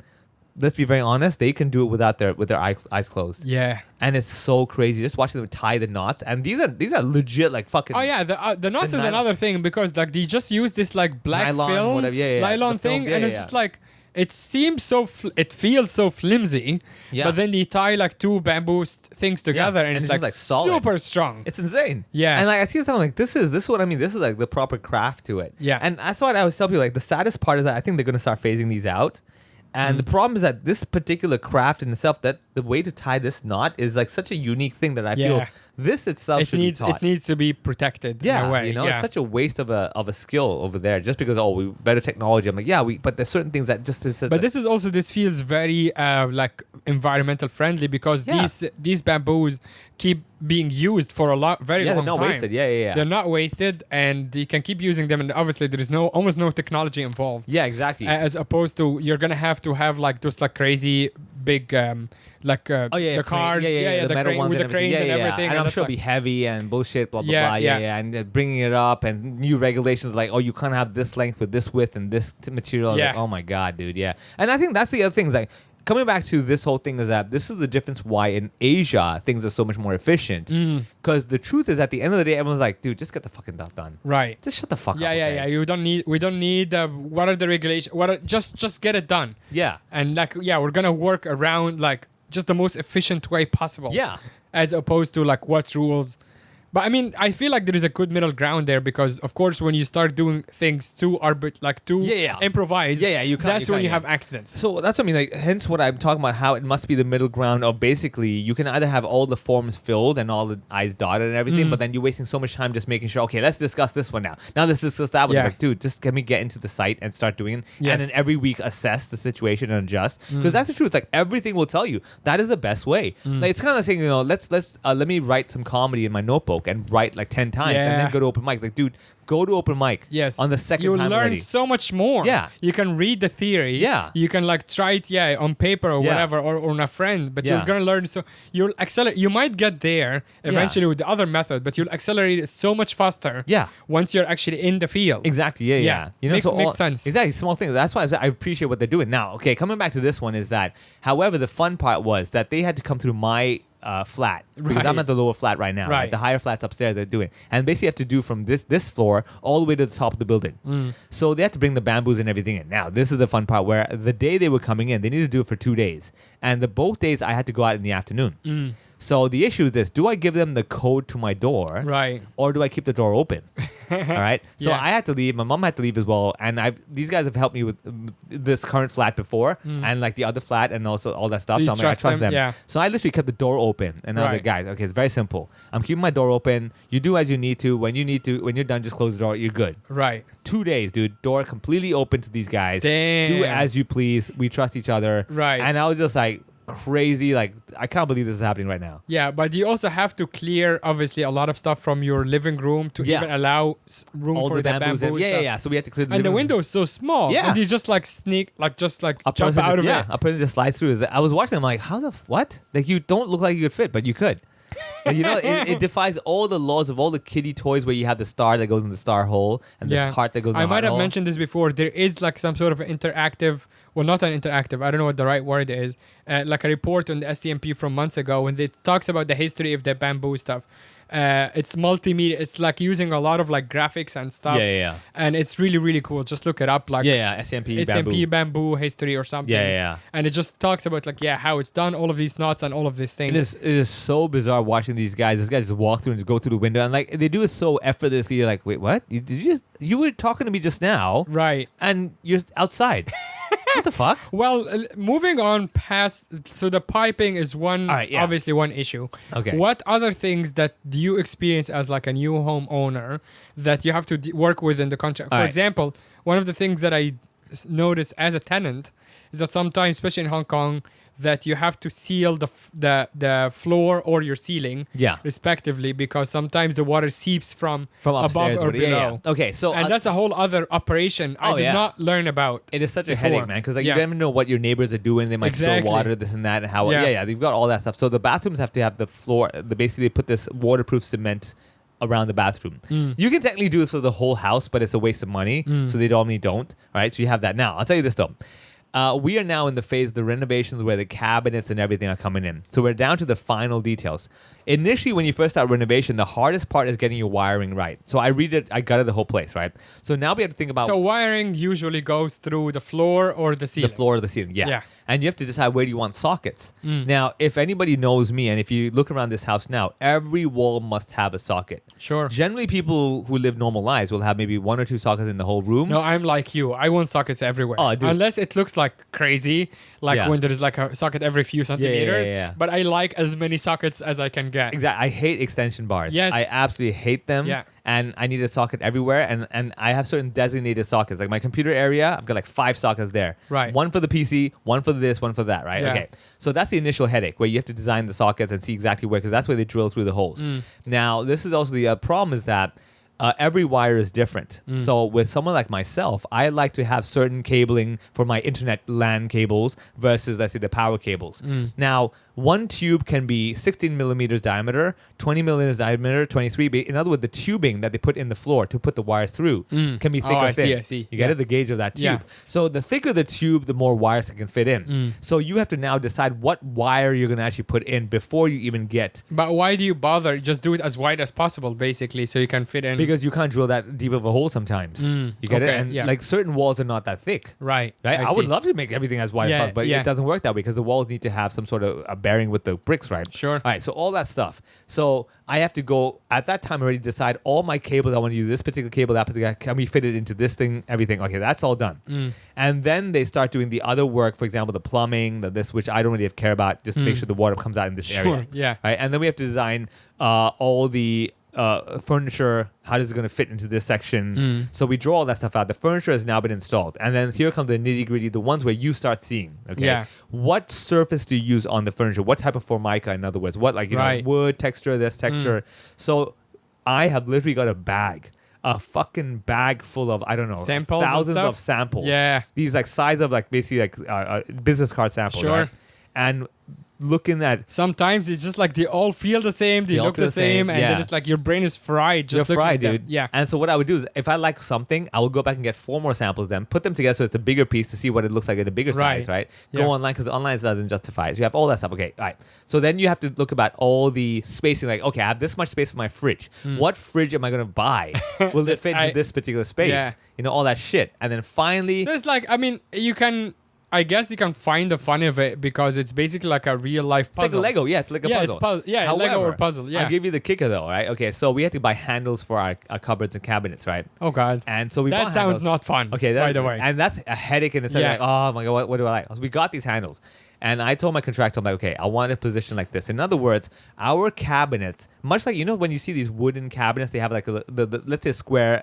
D: let's be very honest, they can do it without with their eyes closed.
C: Yeah.
D: And it's so crazy just watching them tie the knots. And these are legit like fucking.
C: Oh yeah, the knots
D: The
C: is
D: nylon-
C: another thing because like they just use this like black
D: Nylon,
C: film,
D: whatever, yeah,
C: nylon
D: the film,
C: thing,
D: yeah,
C: and it's
D: yeah.
C: just like it seems so it feels so flimsy.
D: Yeah.
C: But then they tie like two bamboo things together, and,
D: and
C: it's
D: it's
C: like,
D: just, like, solid.
C: super strong.
D: It's insane.
C: Yeah.
D: And like I see something like this is what I mean. This is like the proper craft to it.
C: Yeah.
D: And that's what I always tell people. Like the saddest part is that I think they're gonna start phasing these out. And the problem is that this particular craft in itself, that the way to tie this knot is like such a unique thing that I feel this itself should be taught.
C: It needs to be protected in a way.
D: It's such a waste of a skill over there just because we better technology. I'm like, but there's certain things that just is.
C: But this feels very like environmental friendly because these bamboos keep being used for a very long time.
D: They're not wasted.
C: They're not wasted, and you can keep using them. And obviously, there is almost no technology involved.
D: Yeah, exactly.
C: As opposed to you're gonna have to have like those like crazy big the cars,
D: the metal ones
C: with the cranes and everything.
D: And I'm sure it'll be heavy and bullshit, blah blah blah. And bringing it up and new regulations like, you can't have this length with this width and this material. Like, oh my god, dude, And I think that's the other thing. Like, coming back to this whole thing is that this is the difference why in Asia things are so much more efficient. Because the truth is, at the end of the day, everyone's like, dude, just get the fucking stuff done.
C: Right.
D: Just shut the fuck up.
C: Yeah. We don't need what are the regulations? Just get it done.
D: Yeah.
C: And like, we're gonna work around like just the most efficient way possible.
D: Yeah.
C: As opposed to like what rules. But I mean, I feel like there is a good middle ground there because, of course, when you start doing things too improvise, that's when you have accidents.
D: So that's what I mean. Like, hence what I'm talking about, how it must be the middle ground of basically you can either have all the forms filled and all the I's dotted and everything, but then you're wasting so much time just making sure, okay, let's discuss this one now. Now let's discuss that one. Like, dude, just let me get into the site and start doing it. And then every week assess the situation and adjust. Because that's the truth. Like, everything will tell you that is the best way. Like, it's kind of like saying, let me write some comedy in my notebook and write like 10 times and then go to open mic. Like, dude, go to open mic on the second time.
C: You'll learn so much more. You can read the theory. You can like try it on paper or whatever or on a friend, but you're gonna learn. So you'll accelerate. You might get there eventually with the other method, but you'll accelerate it so much faster once you're actually in the field.
D: Exactly. You know,
C: makes sense.
D: Exactly. Small things. That's why I appreciate what they're doing. Now, okay, coming back to this one is that, however, the fun part was that they had to come through my flat because I'm at the lower flat right now. Right. The higher flats upstairs they're doing, and basically have to do from this floor all the way to the top of the building. So they have to bring the bamboos and everything in. Now this is the fun part where the day they were coming in, they needed to do it for 2 days, and both days I had to go out in the afternoon. So the issue is this: do I give them the code to my door, or do I keep the door open? All right. So I had to leave. My mom had to leave as well, and these guys have helped me with this current flat before, and like the other flat, and also all that stuff. So I'm like, I trust them. So I literally kept the door open, and I was like, guys, okay, it's very simple. I'm keeping my door open. You do as you need to. When you're done, just close the door. You're good. 2 days, dude. Door completely open to these guys.
C: Damn.
D: Do as you please. We trust each other. And I was just like, crazy, like, I can't believe this is happening right now.
C: But you also have to clear obviously a lot of stuff from your living room to even allow room
D: all
C: for the bamboo
D: stuff. So we had to clear
C: and the window is so small, and you just like sneak, like just like jump out of it.
D: A person just slides through. I was watching, I'm like, how the what? Like, you don't look like you could fit, but you could. And it defies all the laws of all the kiddie toys where you have the star that goes in the star hole and the heart that goes in the heart hole.
C: I might have mentioned this before. There is like some sort of interactive, well, not an interactive, I don't know what the right word is, like a report on the SCMP from months ago when it talks about the history of the bamboo stuff. It's multimedia. It's like using a lot of like graphics and stuff. And it's really, really cool. Just look it up. Like
D: SMP
C: bamboo history or something. And it just talks about like you it's done, all of these knots and all of these things.
D: It is so bizarre watching these guys. This guy just walk through and just go through the window, and like they do it so effortlessly. You're like, wait, what? You were talking to me just now, and you're outside. What the fuck?
C: Well, moving on past, so the piping is obviously one issue.
D: Okay.
C: What other things that do you experience as like a new home owner that you have to work with in the contract? For example, one of the things that I noticed as a tenant is that sometimes, especially in Hong Kong, that you have to seal the floor or your ceiling, respectively, because sometimes the water seeps from above or below.
D: Okay, so
C: and that's a whole other operation I did not learn about.
D: It is such a headache, man, because like you never know what your neighbors are doing. They might spill water, this and that, and how. They've got all that stuff. So the bathrooms have to have the floor. Basically, they put this waterproof cement around the bathroom. You can technically do this for the whole house, but it's a waste of money, so they normally don't. All right, so you have that. Now, I'll tell you this though. We are now in the phase of the renovations where the cabinets and everything are coming in. So we're down to the final details. Initially, when you first start renovation, the hardest part is getting your wiring right. So I gutted the whole place, right? So now we have to think about...
C: So wiring usually goes through the floor or the ceiling?
D: The floor or the ceiling, yeah. and you have to decide where do you want sockets. Now, if anybody knows me, and if you look around this house now, every wall must have a socket.
C: Sure.
D: Generally, people who live normal lives will have maybe 1 or 2 sockets in the whole room.
C: No, I'm like you. I want sockets everywhere.
D: Oh, dude.
C: Unless it looks like crazy, like when there's like a socket every few centimeters. But I like as many sockets as I can get.
D: Exactly. I hate extension bars.
C: Yes.
D: I absolutely hate them.
C: Yeah.
D: And I need a socket everywhere. And I have certain designated sockets. Like my computer area, I've got like 5 sockets there.
C: Right.
D: One for the PC, one for this, one for that, right?
C: Yeah.
D: Okay. So that's the initial headache where you have to design the sockets and see exactly where, because that's where they drill through the holes. Now, this is also the problem is that every wire is different. So with someone like myself, I like to have certain cabling for my internet LAN cables versus, let's say, the power cables. Now, one tube can be 16 millimeters diameter, 20 millimeters diameter, 23. In other words, the tubing that they put in the floor to put the wires through can be thick or thin.
C: I see.
D: You get it? The gauge of that tube.
C: Yeah.
D: So the thicker the tube, the more wires it can fit in. So you have to now decide what wire you're going to actually put in before you even get.
C: But why do you bother? Just do it as wide as possible, basically, so you can fit in.
D: Because you can't drill that deep of a hole sometimes. You get it? And like certain walls are not that thick.
C: Right.
D: I would love to make everything as wide as possible, but it doesn't work that way because the walls need to have some sort of a bearing with the bricks, right?
C: Sure.
D: All right, so all that stuff. So I have to go, at that time already decide all my cables I want to use, this particular cable, that particular, can we fit it into this thing, everything. Okay, that's all done. And then they start doing the other work, for example, the plumbing, this, which I don't really care about, just make sure the water comes out in this area.
C: Yeah.
D: Right? And then we have to design all the furniture, how is it going to fit into this section? So we draw all that stuff out. The furniture has now been installed. And then here comes the nitty gritty, the ones where you start seeing, okay?
C: Yeah.
D: What surface do you use on the furniture? What type of formica, in other words? What, like, you know, wood, texture, this texture. So I have literally got a fucking bag full of, I don't know,
C: samples,
D: thousands of samples.
C: Yeah.
D: These like size of like basically like business card samples.
C: Sure.
D: Right? And looking at,
C: sometimes it's just like they all feel the same, they look the same, and then it's like your brain is fried. Just
D: you're fried,
C: looking at
D: dude.
C: them. Yeah.
D: And so what I would do is, if I like something, I would go back and get 4 more samples, then put them together so it's a bigger piece to see what it looks like in a bigger size, right?
C: Yeah.
D: Go online, because online doesn't justify it. So you have all that stuff. Okay, all right. So then you have to look about all the spacing. Like, okay, I have this much space for my fridge. What fridge am I going to buy? Will it fit into this particular space?
C: Yeah.
D: You know, all that shit. And then finally,
C: So it's like, I mean, I guess you can find the fun of it because it's basically like a real life puzzle.
D: it's like a Lego. Yeah, it's like a puzzle.
C: It's Lego or puzzle. Yeah.
D: I'll give you the kicker though, right? Okay, so we had to buy handles for our cupboards and cabinets, right?
C: Oh God.
D: And so we
C: That
D: bought
C: sounds
D: handles.
C: not fun.
D: Okay,
C: by the way.
D: and that's a headache in itself.
C: Yeah.
D: Like, oh my God, what do I like? So we got these handles, and I told my contractor, I'm like, okay, I want a position like this. In other words, our cabinets, much like, you know, when you see these wooden cabinets, they have like the let's say square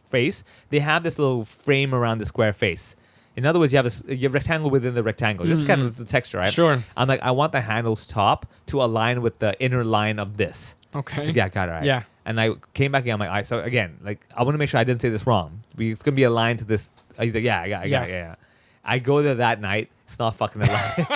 D: face. They have this little frame around the square face. In other words, you have rectangle within the rectangle. Just kind of the texture, right?
C: Sure.
D: I'm like, I want the handles top to align with the inner line of this.
C: Okay.
D: So, yeah, got it, right?
C: Yeah.
D: And I came back again. I'm like, all right, so again, like, I want to make sure I didn't say this wrong. It's going to be aligned to this. He's like, yeah, I got it. I go there that night. It's not fucking aligned.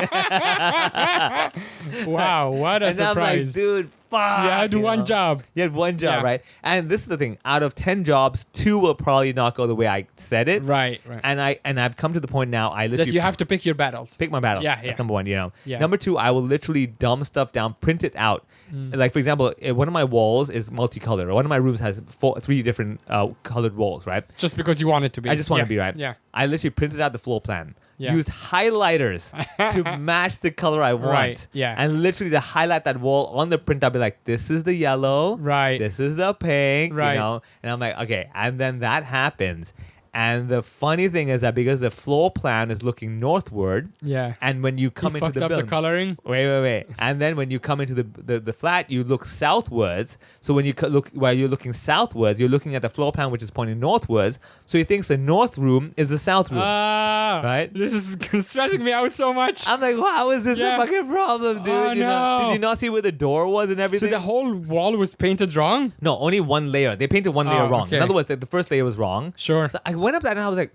C: Wow, what a
D: and
C: surprise.
D: I'm like, dude, fuck.
C: You had one job.
D: You had one job,
C: Yeah.
D: right? And this is the thing. Out of 10 jobs, 2 will probably not go the way I said it.
C: Right.
D: And I've come to the point now, I literally
C: That you have to pick your battles.
D: pick my battle.
C: Yeah.
D: That's number 1, you know.
C: Yeah.
D: Number 2, I will literally dumb stuff down, print it out. Like, for example, one of my walls is multicolored. One of my rooms has 3 different colored walls, right?
C: Just because you want it to be.
D: I just want to be, right?
C: Yeah.
D: I literally printed out the floor plan.
C: Yeah.
D: Used highlighters to match the color I want.
C: Right, yeah.
D: And literally to highlight that wall on the print, I'll be like, this is the yellow.
C: Right.
D: This is the pink.
C: Right.
D: You know? And I'm like, okay. And then that happens. And the funny thing is that because the floor plan is looking northward,
C: Yeah.
D: and when you come
C: You
D: into
C: fucked
D: the
C: up
D: building,
C: the coloring.
D: Wait. And then when you come into the flat, you look southwards. So when you while you're looking southwards, you're looking at the floor plan, which is pointing northwards. So he thinks the north room is the south room. Right?
C: This is stressing me out so much.
D: I'm like, how is this
C: Yeah.
D: a fucking problem, dude?
C: Oh,
D: You know?
C: no.
D: Did you not see where the door was and
C: So
D: everything?
C: the whole wall was painted wrong?
D: No, only one layer. They painted one layer wrong.
C: okay.
D: In other words, like, the first layer was wrong.
C: Sure.
D: So I went up there and I was like,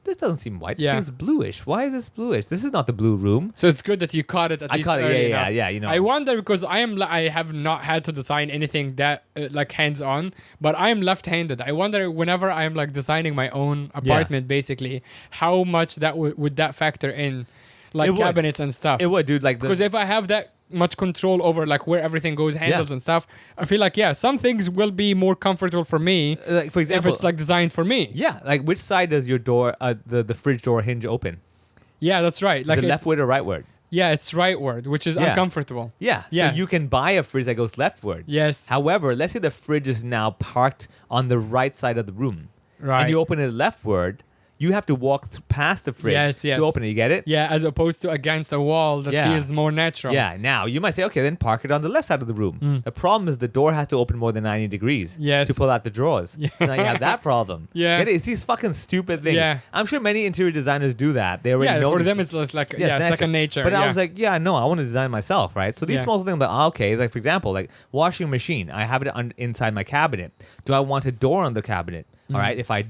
D: this doesn't seem white.
C: Yeah.
D: It seems bluish. Why is this bluish? This is not the blue room.
C: So it's good that you caught it at
D: I
C: least
D: caught it,
C: early
D: yeah,
C: enough.
D: yeah, you know.
C: I wonder because I have not had to design anything that like hands-on, but I am left-handed. I wonder whenever I'm like designing my own apartment, basically, how much that would that factor in, like
D: It would.
C: cabinets and stuff.
D: It would, dude. Like,
C: Because if I have that much control over like where everything goes, handles and stuff, I feel like some things will be more comfortable for me.
D: like, for example,
C: if it's like designed for me.
D: yeah, like which side does your door, the fridge door hinge open?
C: Yeah, that's right. Like
D: the leftward or rightward?
C: Yeah, it's rightward, which is uncomfortable.
D: Yeah.
C: Yeah.
D: So you can buy a fridge that goes leftward.
C: Yes.
D: However, let's say the fridge is now parked on the right side of the room.
C: Right.
D: And you open it leftward. You have to walk past the fridge to open it. You get it?
C: Yeah, as opposed to against a wall that feels more natural.
D: Yeah. Now, you might say, okay, then park it on the left side of the room. The problem is the door has to open more than 90 degrees to pull out the drawers. Yeah. So now you have that problem.
C: Yeah.
D: Get it? It's these fucking stupid things.
C: Yeah.
D: I'm sure many interior designers do that. They already know
C: for
D: this.
C: them it's just like second nature.
D: But I was like, I want to design myself, right? So these small things, okay, like for example, like washing machine, I have it inside my cabinet. Do I want a door on the cabinet? All right. If I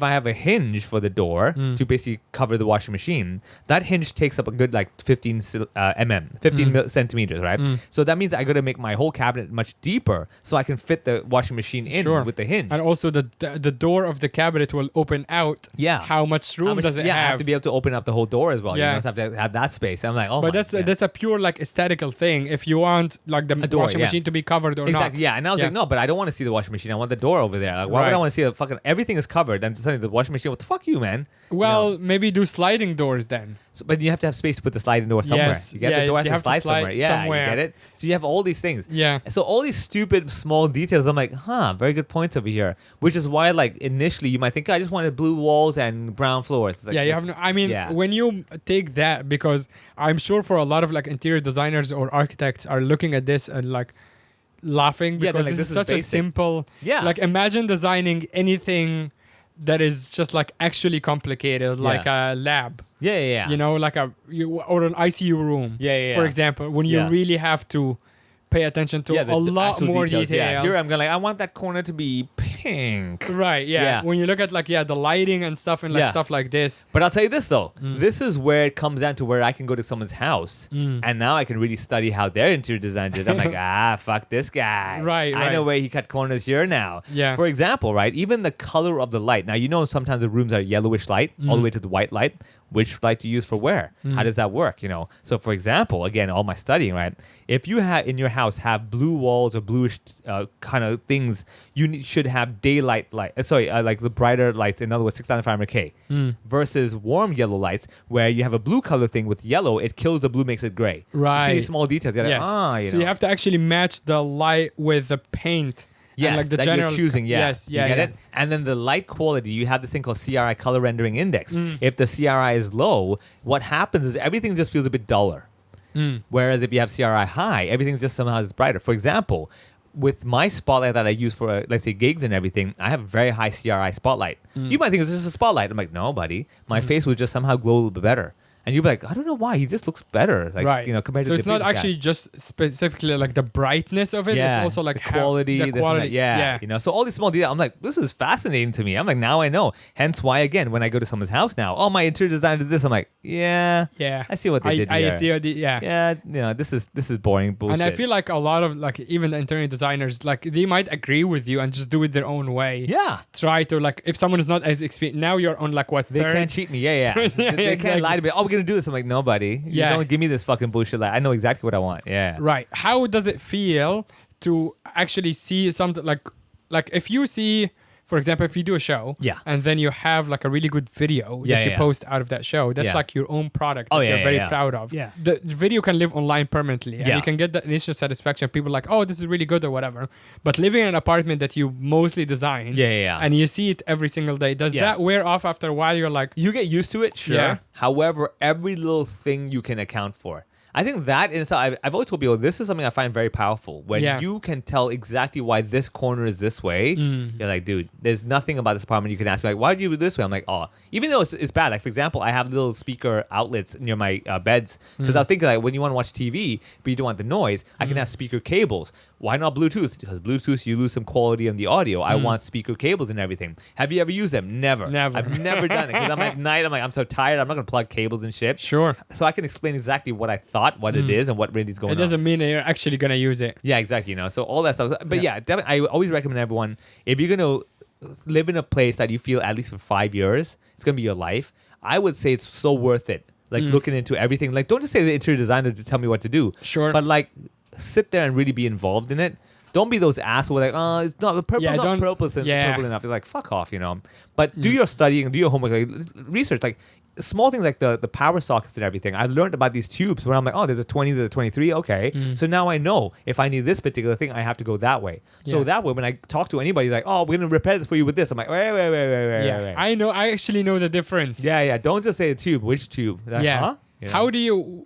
D: have a hinge for the door to basically cover the washing machine, that hinge takes up a good like 15 centimeters, right? So that means I got to make my whole cabinet much deeper so I can fit the washing machine in with the hinge.
C: And also the door of the cabinet will open out.
D: Yeah.
C: How much room does it have?
D: I have to be able to open up the whole door as well. Yeah. You have to have that space. I'm like,
C: but that's a pure like aesthetical thing. If you want like the washing machine to be covered or not.
D: Yeah. And I was like, no, but I don't want to see the washing machine. I want the door over there. Like, why would I want to see the fucking everything is covered and suddenly the washing machine? What the fuck, you man?
C: Well, maybe do sliding doors then.
D: So, but you have to have space to put the sliding door somewhere.
C: Yes.
D: You get the door has to slide somewhere. Yeah,
C: somewhere.
D: You get it. So you have all these things.
C: Yeah.
D: So all these stupid small details. I'm like, very good points over here. Which is why, like initially, you might think I just wanted blue walls and brown floors. Like,
C: you have. When you take that, because I'm sure for a lot of like interior designers or architects are looking at this and like laughing because this is such a simple.
D: Yeah.
C: Like imagine designing anything that is just like actually complicated, like a lab.
D: Yeah.
C: You know, like or an ICU room.
D: Yeah.
C: For example, when you really have to pay attention to a lot more detail.
D: Yeah. Here I'm going like, I want that corner to be pink.
C: Right, yeah. When you look at like, the lighting and stuff and like stuff like this.
D: But I'll tell you this though. This is where it comes down to where I can go to someone's house and now I can really study how their interior design did. I'm like, fuck this guy.
C: Right.
D: I know where he cut corners here now.
C: Yeah.
D: For example, right, even the color of the light. Now, you know sometimes the rooms are yellowish light all the way to the white light. Which light to use for where? How does that work? You know. So for example, again, all my studying, right? If you have in your house have blue walls or bluish kind of things, you should have daylight light. Like the brighter lights. In other words, 6500K versus warm yellow lights, where you have a blue color thing with yellow. It kills the blue, makes it gray.
C: Right.
D: You see these small details. You're like,
C: so you have to actually match the light with the paint.
D: Yes,
C: like the
D: that
C: general,
D: you're choosing. Yeah,
C: yes,
D: you get it. And then the light quality, you have this thing called CRI, color rendering index. If the CRI is low, what happens is everything just feels a bit duller. Whereas if you have CRI high, everything just somehow is brighter. For example, with my spotlight that I use for, let's say, gigs and everything, I have a very high CRI spotlight. You might think it's just a spotlight. I'm like, no, buddy. My face would just somehow glow a little bit better. And you'd be like, I don't know why. He just looks better. Like, you know, compared to the
C: So it's not actually just specifically like the brightness of it.
D: Yeah,
C: it's also like
D: the quality.
C: The quality.
D: Yeah. You know, so all these small details, I'm like, this is fascinating to me. I'm like, now I know. Hence why, again, when I go to someone's house now, my interior designer did this. I'm like, yeah.
C: I
D: see what they did here.
C: I see what
D: Yeah, you know, this is boring bullshit.
C: And I feel like a lot of like even the interior designers, like they might agree with you and just do it their own way.
D: Yeah.
C: Try to like, if someone is not as experienced, now you're on like what,
D: They
C: third?
D: can't cheat me. Yeah. They can't lie to me. We're going to do this. I'm like, no, buddy. You don't give me this fucking bullshit. Like, I know exactly what I want. Yeah.
C: Right. How does it feel to actually see something like if you see, for example, if you do a show and then you have like a really good video that you post out of that show, that's like your own product that you're very proud of.
A: Yeah.
C: The video can live online permanently and you can get the initial satisfaction. People are like, oh, this is really good or whatever. But living in an apartment that you mostly design and you see it every single day, does that wear off after a while? You're like...
D: You get used to it, sure.
C: Yeah.
D: However, every little thing you can account for. I think that in itself, I've always told people, this is something I find very powerful. When you can tell exactly why this corner is this way, you're like, dude, there's nothing about this apartment you can ask me, like, why did you do this way? I'm like, even though it's bad. Like, for example, I have little speaker outlets near my beds. Because I was thinking, like, when you want to watch TV, but you don't want the noise, I can have speaker cables. Why not Bluetooth? Because Bluetooth, you lose some quality on the audio. I want speaker cables and everything. Have you ever used them? Never. I've never done it. Because I'm at night, I'm so tired, I'm not going to plug cables and shit.
C: Sure.
D: So I can explain exactly what I thought, what it is, and what really is going on.
C: It doesn't mean that you're actually going to use it.
D: Yeah, exactly. You know, so all that stuff. But definitely, I always recommend everyone, if you're going to live in a place that you feel at least for 5 years, it's going to be your life, I would say it's so worth it. Like looking into everything. Like, don't just say the interior designer to tell me what to do.
C: Sure.
D: But like, sit there and really be involved in it. Don't be those assholes like, it's not the purple, purple enough. It's like, fuck off, you know. But do your studying, do your homework, like research. Like, small things like the power sockets and everything. I've learned about these tubes where I'm like, oh, there's a 20, there's a 23. Okay. So now I know if I need this particular thing, I have to go that way. So that way, when I talk to anybody, like, oh, we're going to repair this for you with this. I'm like, wait.
C: I actually know the difference.
D: Yeah. Don't just say a tube. Which tube? Like, huh? You know?
C: How do you,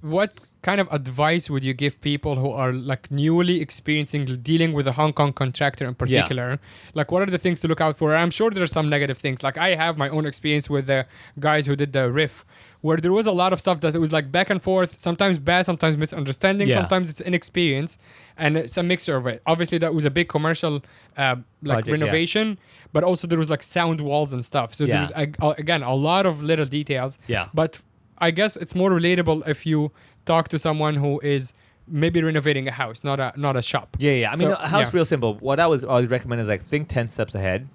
C: what kind of advice would you give people who are like newly experiencing dealing with a Hong Kong contractor in particular? Like, what are the things to look out for? I'm sure there are some negative things. Like, I have my own experience with the guys who did the riff, where there was a lot of stuff that it was like back and forth, sometimes bad, sometimes misunderstanding, sometimes it's inexperience, and it's a mixture of it. Obviously, that was a big commercial like project, renovation, but also there was like sound walls and stuff. So there's again a lot of little details.
D: Yeah.
C: But I guess it's more relatable if you talk to someone who is maybe renovating a house, not a shop.
D: Yeah. I mean, a house real simple. What I was always recommend is like think 10 steps ahead.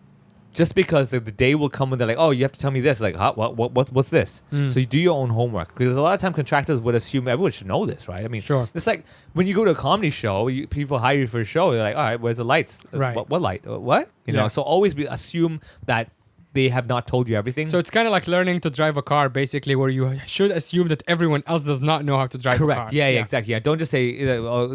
D: Just because the day will come when they're like, oh, you have to tell me this. Like, huh? What's this? So you do your own homework. Because a lot of time contractors would assume everyone should know this, right? I mean,
C: sure.
D: It's like when you go to a comedy show, people hire you for a show. They're like, all right, where's the lights?
C: Right.
D: What light? What? You know, so always assume that they have not told you everything.
C: So it's kind of like learning to drive a car, basically, where you should assume that everyone else does not know how to drive a car.
D: Correct. Yeah, exactly. Yeah, don't just say,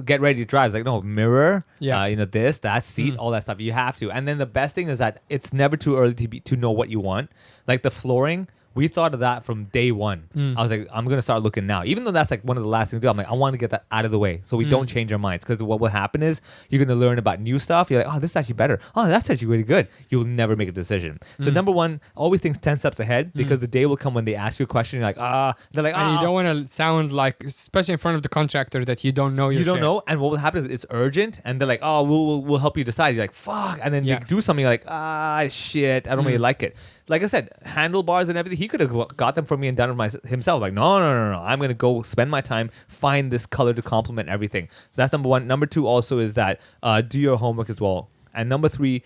D: get ready to drive. It's like, no, mirror, this, that, seat, all that stuff. You have to. And then the best thing is that it's never too early to know what you want. Like the flooring, we thought of that from day one. I was like, I'm going to start looking now. Even though that's like one of the last things to do, I'm like, I want to get that out of the way so we don't change our minds. Because what will happen is you're going to learn about new stuff. You're like, oh, this is actually better. Oh, that's actually really good. You'll never make a decision. So number one, always think 10 steps ahead because the day will come when they ask you a question. You're like, they're like,
C: and you don't want to sound like, especially in front of the contractor, that you don't know your
D: You don't
C: shit.
D: know. And what will happen is it's urgent. And they're like, oh, we'll help you decide. You're like, fuck. And then you do something like, shit, I don't really like it. Like I said, handlebars and everything, he could have got them for me and done it himself. Like, no. I'm going to go spend my time, find this color to complement everything. So that's number one. Number two also is that do your homework as well. And number three,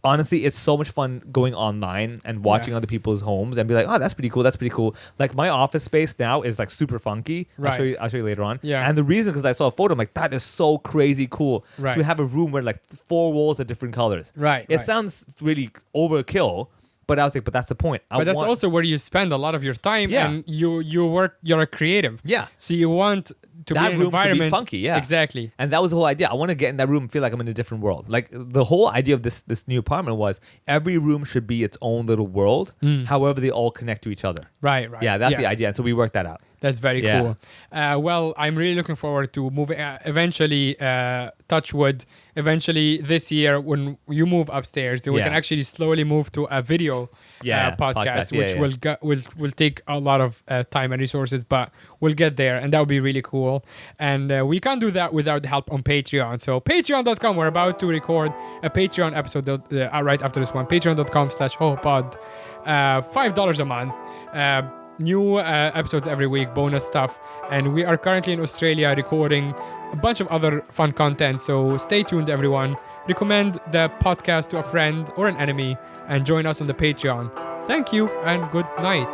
D: honestly, it's so much fun going online and watching other people's homes and be like, oh, that's pretty cool. Like my office space now is like super funky.
C: Right.
D: I'll show you later on.
C: Yeah.
D: And the reason, because I saw a photo, I'm like, that is so crazy cool
C: Right.
D: to have a room where like 4 walls are different colors.
C: Right.
D: It sounds really overkill. But I was like, but that's the point.
C: But that's also where you spend a lot of your time, and you're a creative.
D: Yeah.
C: So you want to
D: that
C: be in an
D: room
C: environment.
D: should be funky, yeah.
C: Exactly.
D: And that was the whole idea. I want to get in that room and feel like I'm in a different world. Like the whole idea of this new apartment was every room should be its own little world. However, they all connect to each other.
C: Right.
D: Yeah, that's the idea. And so we worked that out.
C: That's very cool. Well, I'm really looking forward to moving, eventually, touch wood, eventually this year when you move upstairs, we can actually slowly move to a video podcast, which will take a lot of time and resources, but we'll get there, and that would be really cool. And we can't do that without the help on Patreon. So patreon.com, we're about to record a Patreon episode right after this one. Patreon.com/HoHoPod, $5 a month. New episodes every week, bonus stuff, and we are currently in Australia recording a bunch of other fun content, so stay tuned everyone. Recommend the podcast to a friend or an enemy and join us on the Patreon. Thank you and good night.